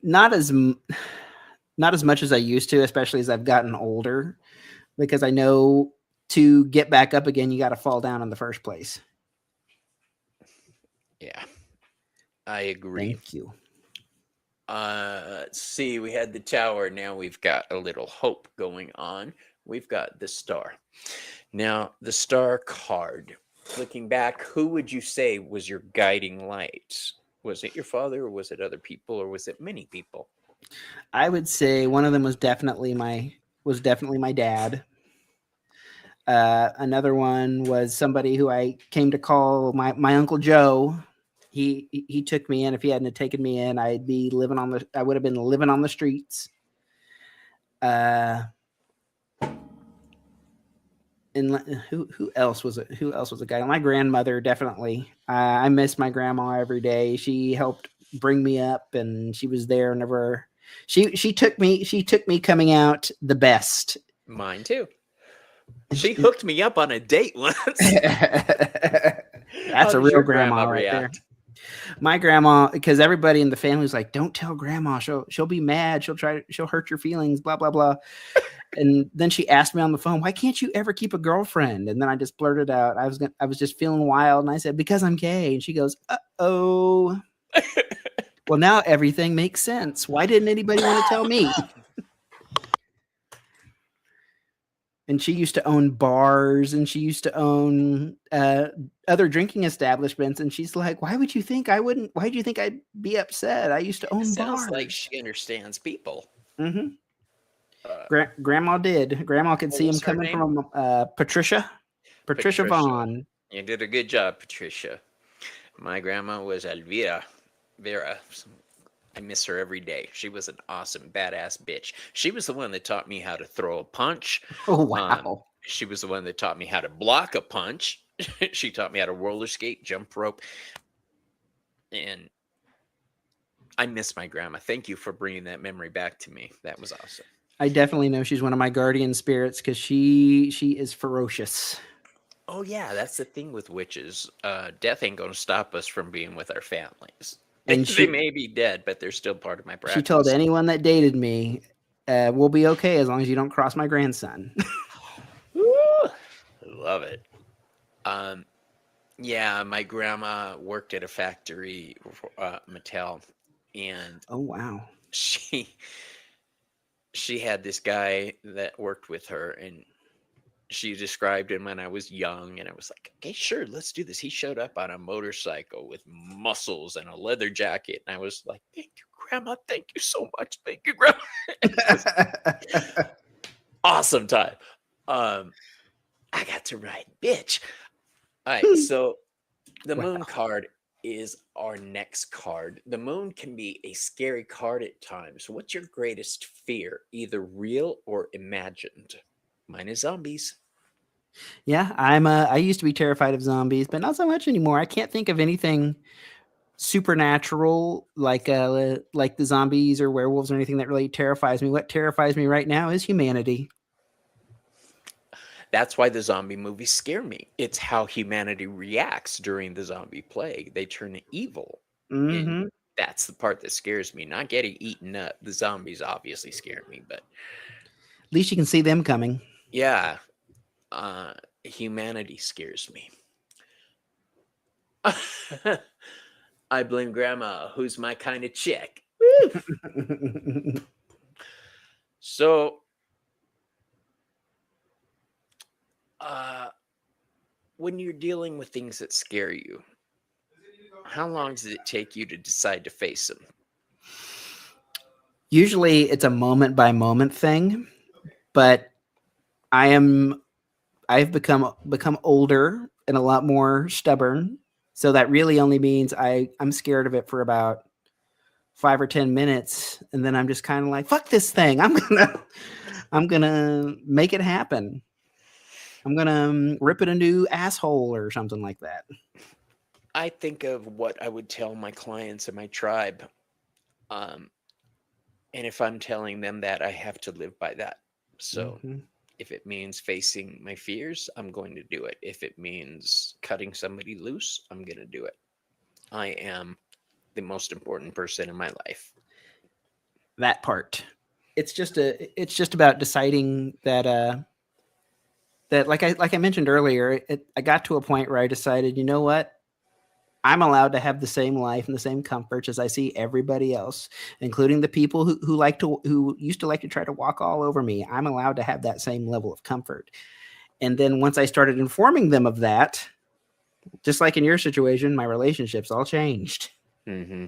Speaker 2: not as not as much as I used to, especially as I've gotten older, because I know to get back up again, you got to fall down in the first place.
Speaker 1: Yeah, I agree.
Speaker 2: Thank you.
Speaker 1: Let's see, we had the Tower, now we've got a little hope going on. We've got the Star. Now, the Star card, looking back, who would you say was your guiding light? Was it your father, or was it other people, or was it many people?
Speaker 2: I would say one of them was definitely my dad. Another one was somebody who I came to call my Uncle Joe. He took me in. If he hadn't taken me in, I would have been living on the streets. And who else was it? Who else was a guy? My grandmother, definitely. I miss my grandma every day. She helped bring me up, and she was there whenever she took me. She took me coming out the best.
Speaker 1: Mine too. She hooked me up on a date once.
Speaker 2: That's a real grandma right there. My grandma, because everybody in the family was like, "Don't tell grandma; she'll be mad. She'll hurt your feelings." Blah blah blah. And then she asked me on the phone, "Why can't you ever keep a girlfriend?" And then I just blurted out, I was just feeling wild, and I said, "Because I'm gay." And she goes, "Uh-oh." Well, now everything makes sense. Why didn't anybody want to tell me? And she used to own bars, and she used to own other drinking establishments. And she's like, "Why would you think I wouldn't? Why do you think I'd be upset? I used to own bars."
Speaker 1: Sounds like she understands people.
Speaker 2: Mm-hmm. Grandma did. Grandma could see him coming from Patricia Vaughn.
Speaker 1: You did a good job, Patricia. My grandma was Elvira Vera. I miss her every day. She was an awesome, badass bitch. She was the one that taught me how to throw a punch.
Speaker 2: Oh, wow.
Speaker 1: She was the one that taught me how to block a punch. She taught me how to roller skate, jump rope. And I miss my grandma. Thank you for bringing that memory back to me. That was awesome.
Speaker 2: I definitely know she's one of my guardian spirits because she is ferocious.
Speaker 1: Oh yeah, that's the thing with witches. Death ain't gonna stop us from being with our families. And they may be dead, but they're still part of my practice.
Speaker 2: She told anyone that dated me, "We'll be okay as long as you don't cross my grandson."
Speaker 1: Love it. Yeah, my grandma worked at a factory, Mattel, and
Speaker 2: oh wow,
Speaker 1: she had this guy that worked with her, and she described him when I was young, and I was like, okay, sure, let's do this. He showed up on a motorcycle with muscles and a leather jacket, and I was like, thank you, Grandma. Thank you so much. Thank you, Grandma. Awesome time. I got to ride, bitch. All right, so the moon card is our next card. The moon can be a scary card at times. What's your greatest fear, either real or imagined? Mine is zombies.
Speaker 2: Yeah, I used to be terrified of zombies, but not so much anymore. I can't think of anything supernatural like the zombies or werewolves or anything that really terrifies me. What terrifies me right now is humanity.
Speaker 1: That's why the zombie movies scare me. It's how humanity reacts during the zombie plague. They turn evil.
Speaker 2: Mm-hmm.
Speaker 1: And that's the part that scares me. Not getting eaten up. The zombies obviously scare me, but
Speaker 2: at least you can see them coming.
Speaker 1: Yeah. Humanity scares me. I blame Grandma, who's my kind of chick. So, when you're dealing with things that scare you, how long does it take you to decide to face them?
Speaker 2: Usually it's a moment by moment thing, but I've become older and a lot more stubborn. So that really only means I'm scared of it for about 5 or 10 minutes, and then I'm just kind of like, fuck this thing. I'm gonna make it happen. I'm gonna rip it a new asshole or something like that.
Speaker 1: I think of what I would tell my clients and my tribe. Um, and if I'm telling them that, I have to live by that. So
Speaker 2: Mm-hmm.
Speaker 1: if it means facing my fears, I'm going to do it. If it means cutting somebody loose, I'm going to do it. I am the most important person in my life.
Speaker 2: That part. It's just about deciding that like I mentioned earlier, I got to a point where I decided, you know what? I'm allowed to have the same life and the same comforts as I see everybody else, including the people who used to like to try to walk all over me. I'm allowed to have that same level of comfort. And then once I started informing them of that, just like in your situation, my relationships all changed.
Speaker 1: Mm-hmm.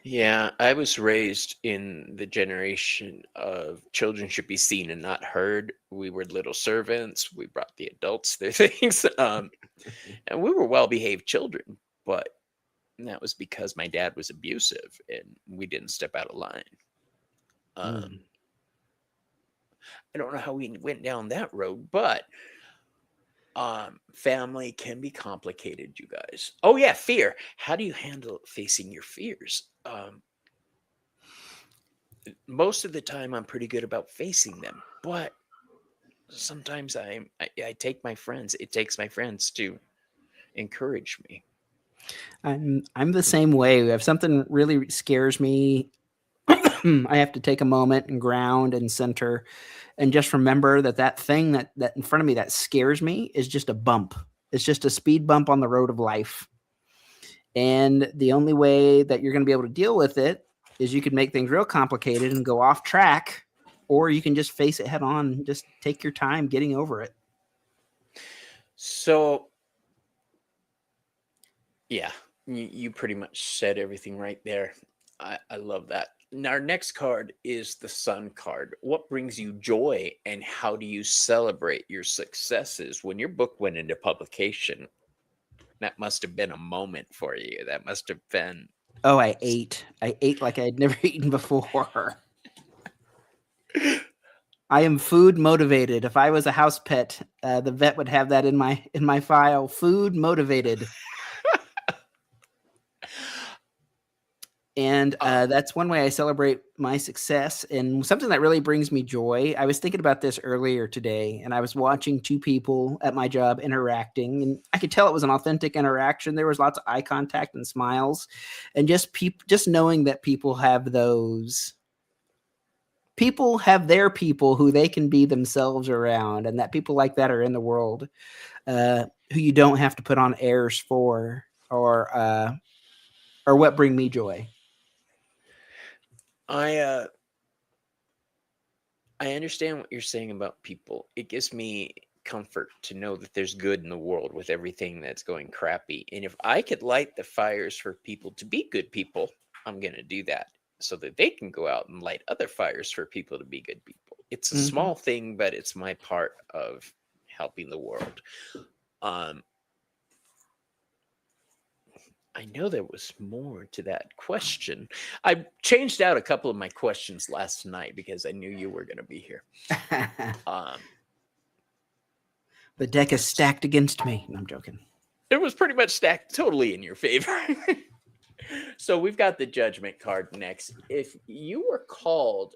Speaker 1: Yeah, I was raised in the generation of children should be seen and not heard. We were little servants. We brought the adults their things. And we were well behaved children, but that was because my dad was abusive and we didn't step out of line.
Speaker 2: Mm.
Speaker 1: I don't know how we went down that road, but family can be complicated, you guys. Oh, yeah, fear. How do you handle facing your fears? Most of the time, I'm pretty good about facing them, but sometimes I take my friends. It takes my friends to encourage me.
Speaker 2: I'm the same way. If something really scares me, I have to take a moment and ground and center and just remember that thing that in front of me that scares me is just a bump. It's just a speed bump on the road of life. And the only way that you're going to be able to deal with it is you can make things real complicated and go off track, or you can just face it head on. Just take your time getting over it.
Speaker 1: So, yeah, you pretty much said everything right there. I love that. Now, our next card is the Sun card. What brings you joy and how do you celebrate your successes? When your book went into publication, that must have been a moment for you. That must have been.
Speaker 2: Oh, I ate. I ate like I had never eaten before. I am food motivated. If I was a house pet, the vet would have that in my file. Food motivated. And that's one way I celebrate my success and something that really brings me joy. I was thinking about this earlier today, and I was watching two people at my job interacting, and I could tell it was an authentic interaction. There was lots of eye contact and smiles, and just knowing that people have their people who they can be themselves around, and that people like that are in the world, who you don't have to put on airs for, or what bring me joy.
Speaker 1: I understand what you're saying about people. It gives me comfort to know that there's good in the world with everything that's going crappy. And if I could light the fires for people to be good people, I'm going to do that so that they can go out and light other fires for people to be good people. It's a
Speaker 2: Mm-hmm.
Speaker 1: small thing, but it's my part of helping the world. Um, I know there was more to that question. I changed out a couple of my questions last night because I knew you were going to be here. Um,
Speaker 2: The deck is stacked against me. No, I'm joking.
Speaker 1: it was pretty much stacked totally in your favor. So we've got the Judgment card next. If you were called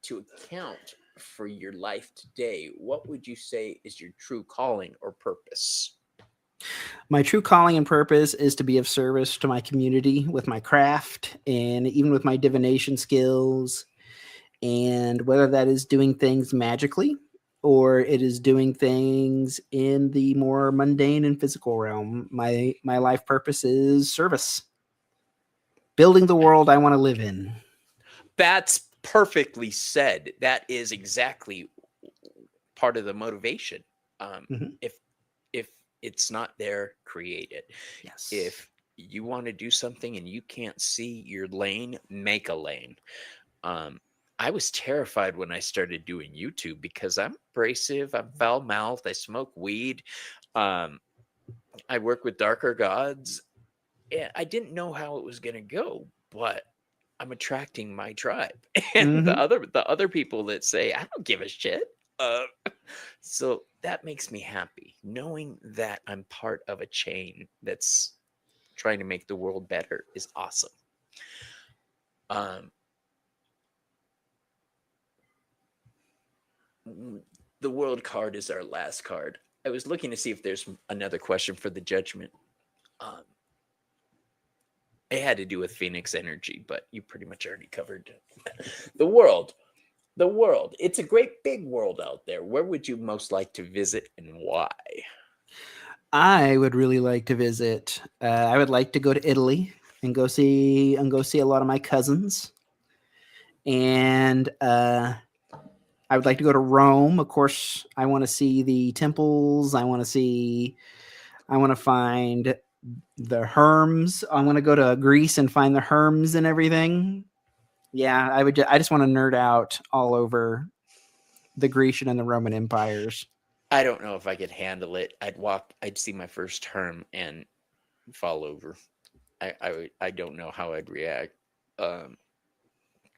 Speaker 1: to account for your life today, what would you say is your true calling or purpose?
Speaker 2: My true calling and purpose is to be of service to my community with my craft and even with my divination skills. And whether that is doing things magically or it is doing things in the more mundane and physical realm, my life purpose is service. Building the world I want to live in.
Speaker 1: That's perfectly said. That is exactly part of the motivation.
Speaker 2: Mm-hmm.
Speaker 1: If it's not there, create it.
Speaker 2: Yes.
Speaker 1: If you want to do something and you can't see your lane, make a lane. I was terrified when I started doing YouTube because I'm abrasive, I'm foul mouthed, I smoke weed, I work with darker gods. And I didn't know how it was going to go, but I'm attracting my tribe and
Speaker 2: Mhm.
Speaker 1: the other people that say I don't give a shit. Uh, so that makes me happy, knowing that I'm part of a chain that's trying to make the world better is awesome. Um, the world card is our last card. I was looking to see if there's another question for the judgment. Um, it had to do with Phoenix energy, but you pretty much already covered the world. The world. It's a great big world out there. Where would you most like to visit and why?
Speaker 2: I would really like to visit. I would like to go to Italy and go see a lot of my cousins. And I would like to go to Rome. Of course, I want to see the temples. I want to find the Hermes. I want to go to Greece and find the Hermes and everything. Yeah, I just want to nerd out all over the Grecian and the Roman empires.
Speaker 1: I don't know if I could handle it. I'd see my first term and fall over. I don't know how I'd react. Um,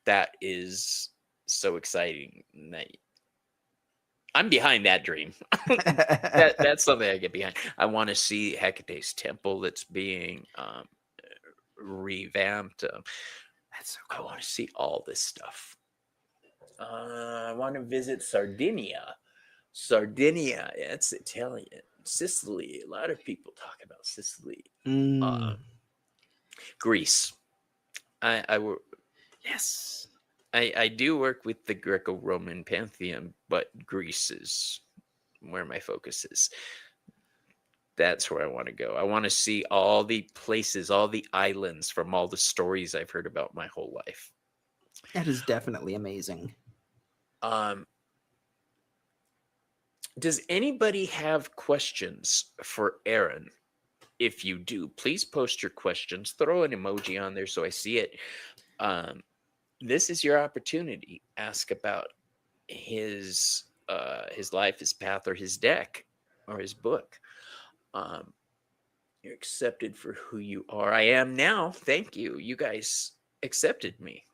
Speaker 1: that is so exciting that I'm behind that dream. That's something I get behind. I want to see Hecate's temple that's being revamped.
Speaker 2: That's so
Speaker 1: I
Speaker 2: cool.
Speaker 1: want to see all this stuff. I want to visit Sardinia. Sardinia, it's Italian. Sicily, a lot of people talk about Sicily. Greece.
Speaker 2: Yes.
Speaker 1: I do work with the Greco-Roman pantheon, but Greece is where my focus is. That's where I want to go. I want to see all the places, all the islands from all the stories I've heard about my whole life.
Speaker 2: That is definitely amazing.
Speaker 1: Does anybody have questions for Eron? If you do, please post your questions. Throw an emoji on there so I see it. This is your opportunity. Ask about his life, his path, or his deck, or his book. You're accepted for who you are. I am now. Thank you. You guys accepted me.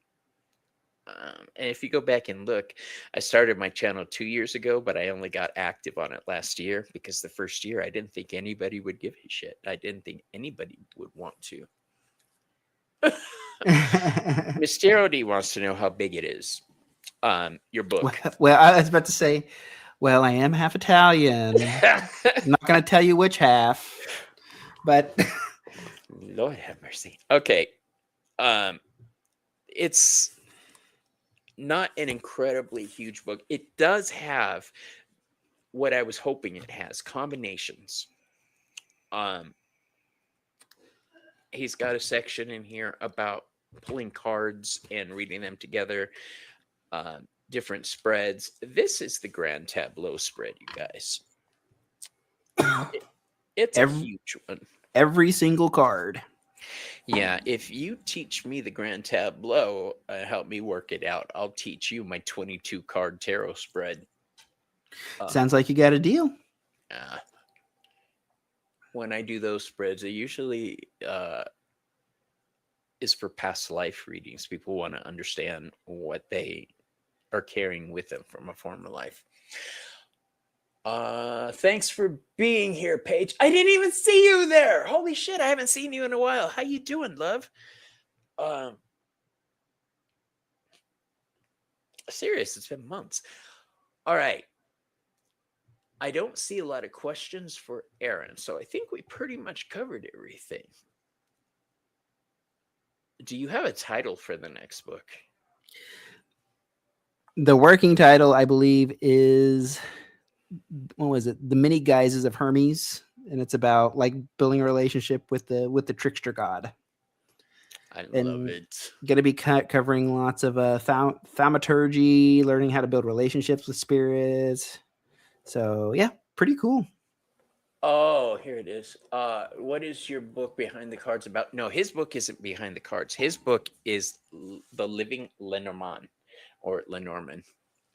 Speaker 1: And if you go back and look, I started my channel 2 years ago, but I only got active on it last year because the first year I didn't think anybody would give a shit. I didn't think anybody would want to. Mysterio D wants to know how big it is. Your book.
Speaker 2: Well, I was about to say, well, I am half Italian. I'm not going to tell you which half, but
Speaker 1: Lord have mercy. Okay. It's not an incredibly huge book. It does have what I was hoping it has, combinations. He's got a section in here about pulling cards and reading them together, different spreads. This is the Grand Tableau spread, you guys. It's a huge one.
Speaker 2: Every single card.
Speaker 1: Yeah, if you teach me the Grand Tableau, help me work it out, I'll teach you my 22 card tarot spread.
Speaker 2: Sounds like you got a deal.
Speaker 1: When I do those spreads, it usually is for past life readings. People want to understand what they are carrying with them from a former life. Thanks for being here, Paige. I didn't even see you there. Holy shit, I haven't seen you in a while. How you doing, love? Serious, it's been months. All right. I don't see a lot of questions for Eron, so I think we pretty much covered everything. Do you have a title for the next book?
Speaker 2: The working title, I believe, is, what was it? The Many Guises of Hermes, and it's about like building a relationship with the trickster god.
Speaker 1: I love it.
Speaker 2: Going to be covering lots of thaumaturgy, learning how to build relationships with spirits. So yeah, pretty cool.
Speaker 1: Oh, here it is. What is your book Behind the Cards about? No, his book isn't Behind the Cards. His book is The Living Lenormand or Lenormand.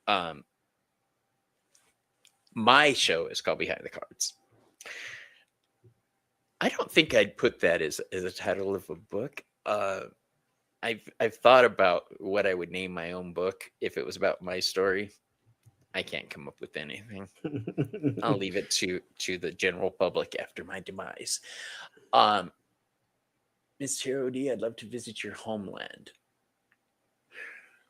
Speaker 1: Um, my show is called Behind the Cards. I don't think I'd put that as a title of a book. I've thought about what I would name my own book if it was about my story. I can't come up with anything. I'll leave it to the general public after my demise. Miss Tarot D, I'd love to visit your homeland.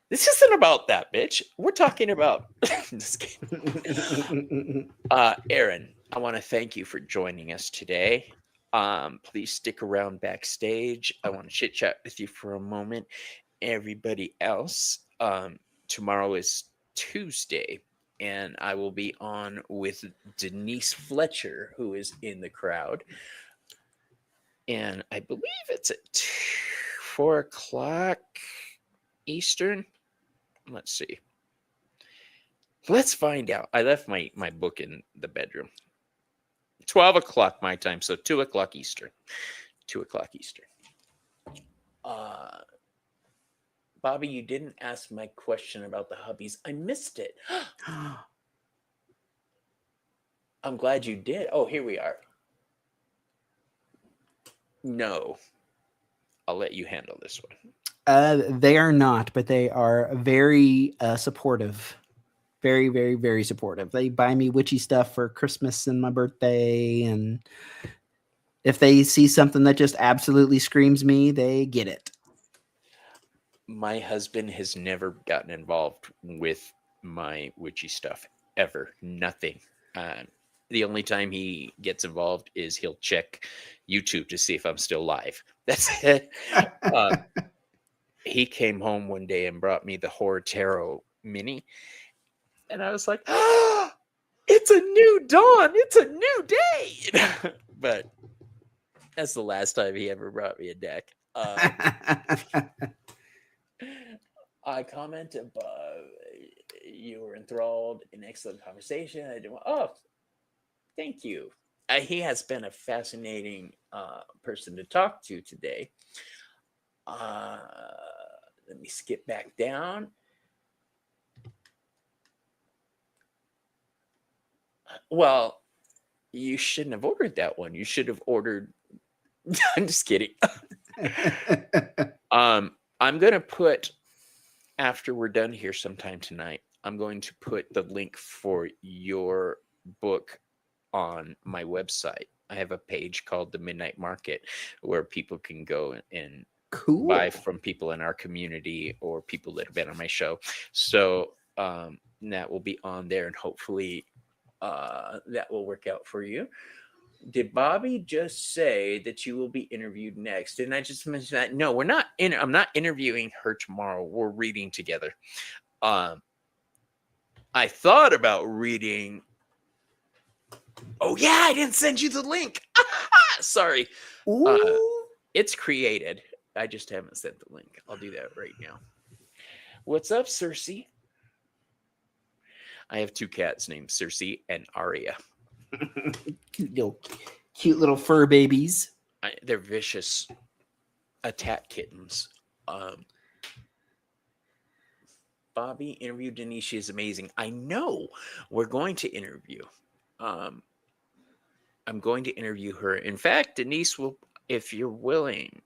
Speaker 1: This isn't about that, bitch. We're talking about just kidding. Eron, I want to thank you for joining us today. Please stick around backstage. I want to chit chat with you for a moment. Everybody else, tomorrow is Tuesday, and I will be on with Denise Fletcher, who is in the crowd. And I believe it's at 4 o'clock Eastern. Let's see. Let's find out. I left my book in the bedroom. 12 o'clock my time, so 2 o'clock Eastern. 2 o'clock Eastern. Bobby, you didn't ask my question about the hubbies. I missed it. I'm glad you did. Oh, here we are. No. I'll let you handle this one.
Speaker 3: They are not, but they are very supportive. Very, very, very supportive. They buy me witchy stuff for Christmas and my birthday. And if they see something that just absolutely screams me, they get it.
Speaker 1: My husband has never gotten involved with my witchy stuff ever. Nothing. The only time he gets involved is he'll check YouTube to see if I'm still live. That's it. He came home one day and brought me the Horror Tarot Mini. And I was like, oh, it's a new dawn. It's a new day. But that's the last time he ever brought me a deck. I comment above. You were enthralled in excellent conversation. I didn't. Oh, thank you. He has been a fascinating person to talk to today. Let me skip back down. Well, you shouldn't have ordered that one. You should have ordered. I'm just kidding. I'm going to put, after we're done here sometime tonight, I'm going to put the link for your book on my website. I have a page called The Midnight Market where people can go and
Speaker 3: Cool.
Speaker 1: buy from people in our community or people that have been on my show. So that will be on there, and hopefully that will work out for you. Did Bobby just say that you will be interviewed next? Didn't I just mention that? No, we're not. I'm not interviewing her tomorrow. We're reading together. I thought about reading. Oh yeah, I didn't send you the link. Sorry. It's created. I just haven't sent the link. I'll do that right now. What's up, Cersei? I have 2 cats named Cersei and Arya.
Speaker 3: Cute little fur babies.
Speaker 1: They're vicious attack kittens. Bobby, interview Denise. She is amazing. I know. We're going to interview. I'm going to interview her. In fact, Denise will, if you're willing,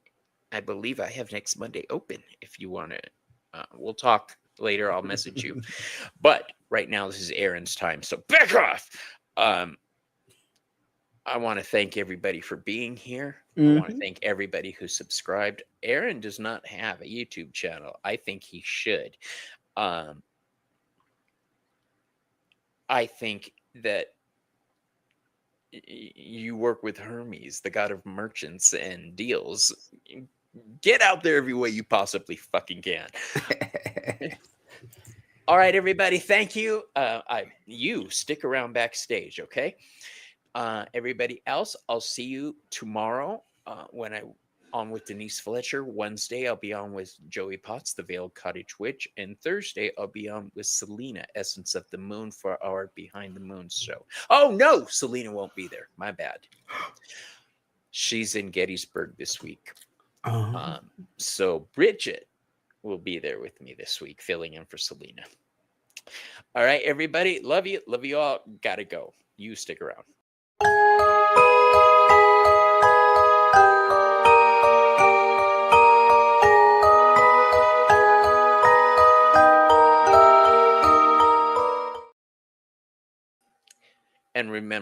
Speaker 1: I believe I have next Monday open. If you want to, we'll talk later. I'll message you. But right now, this is Eron's time. So back off. I want to thank everybody for being here. I want to thank everybody who subscribed. Eron does not have a YouTube channel. I think he should. I think that you work with Hermes, the god of merchants and deals. Get out there every way you possibly fucking can. All right, everybody. Thank you. You stick around backstage, okay? Everybody else, I'll see you tomorrow when I on with Denise Fletcher. Wednesday, I'll be on with Joey Potts, the Veiled Cottage Witch. And Thursday, I'll be on with Selena, Essence of the Moon, for our Behind the Moon show. Oh, no, Selena won't be there. My bad. She's in Gettysburg this week. So Bridget will be there with me this week, filling in for Selena. All right, everybody. Love you. Love you all. Gotta go. You stick around. And remember,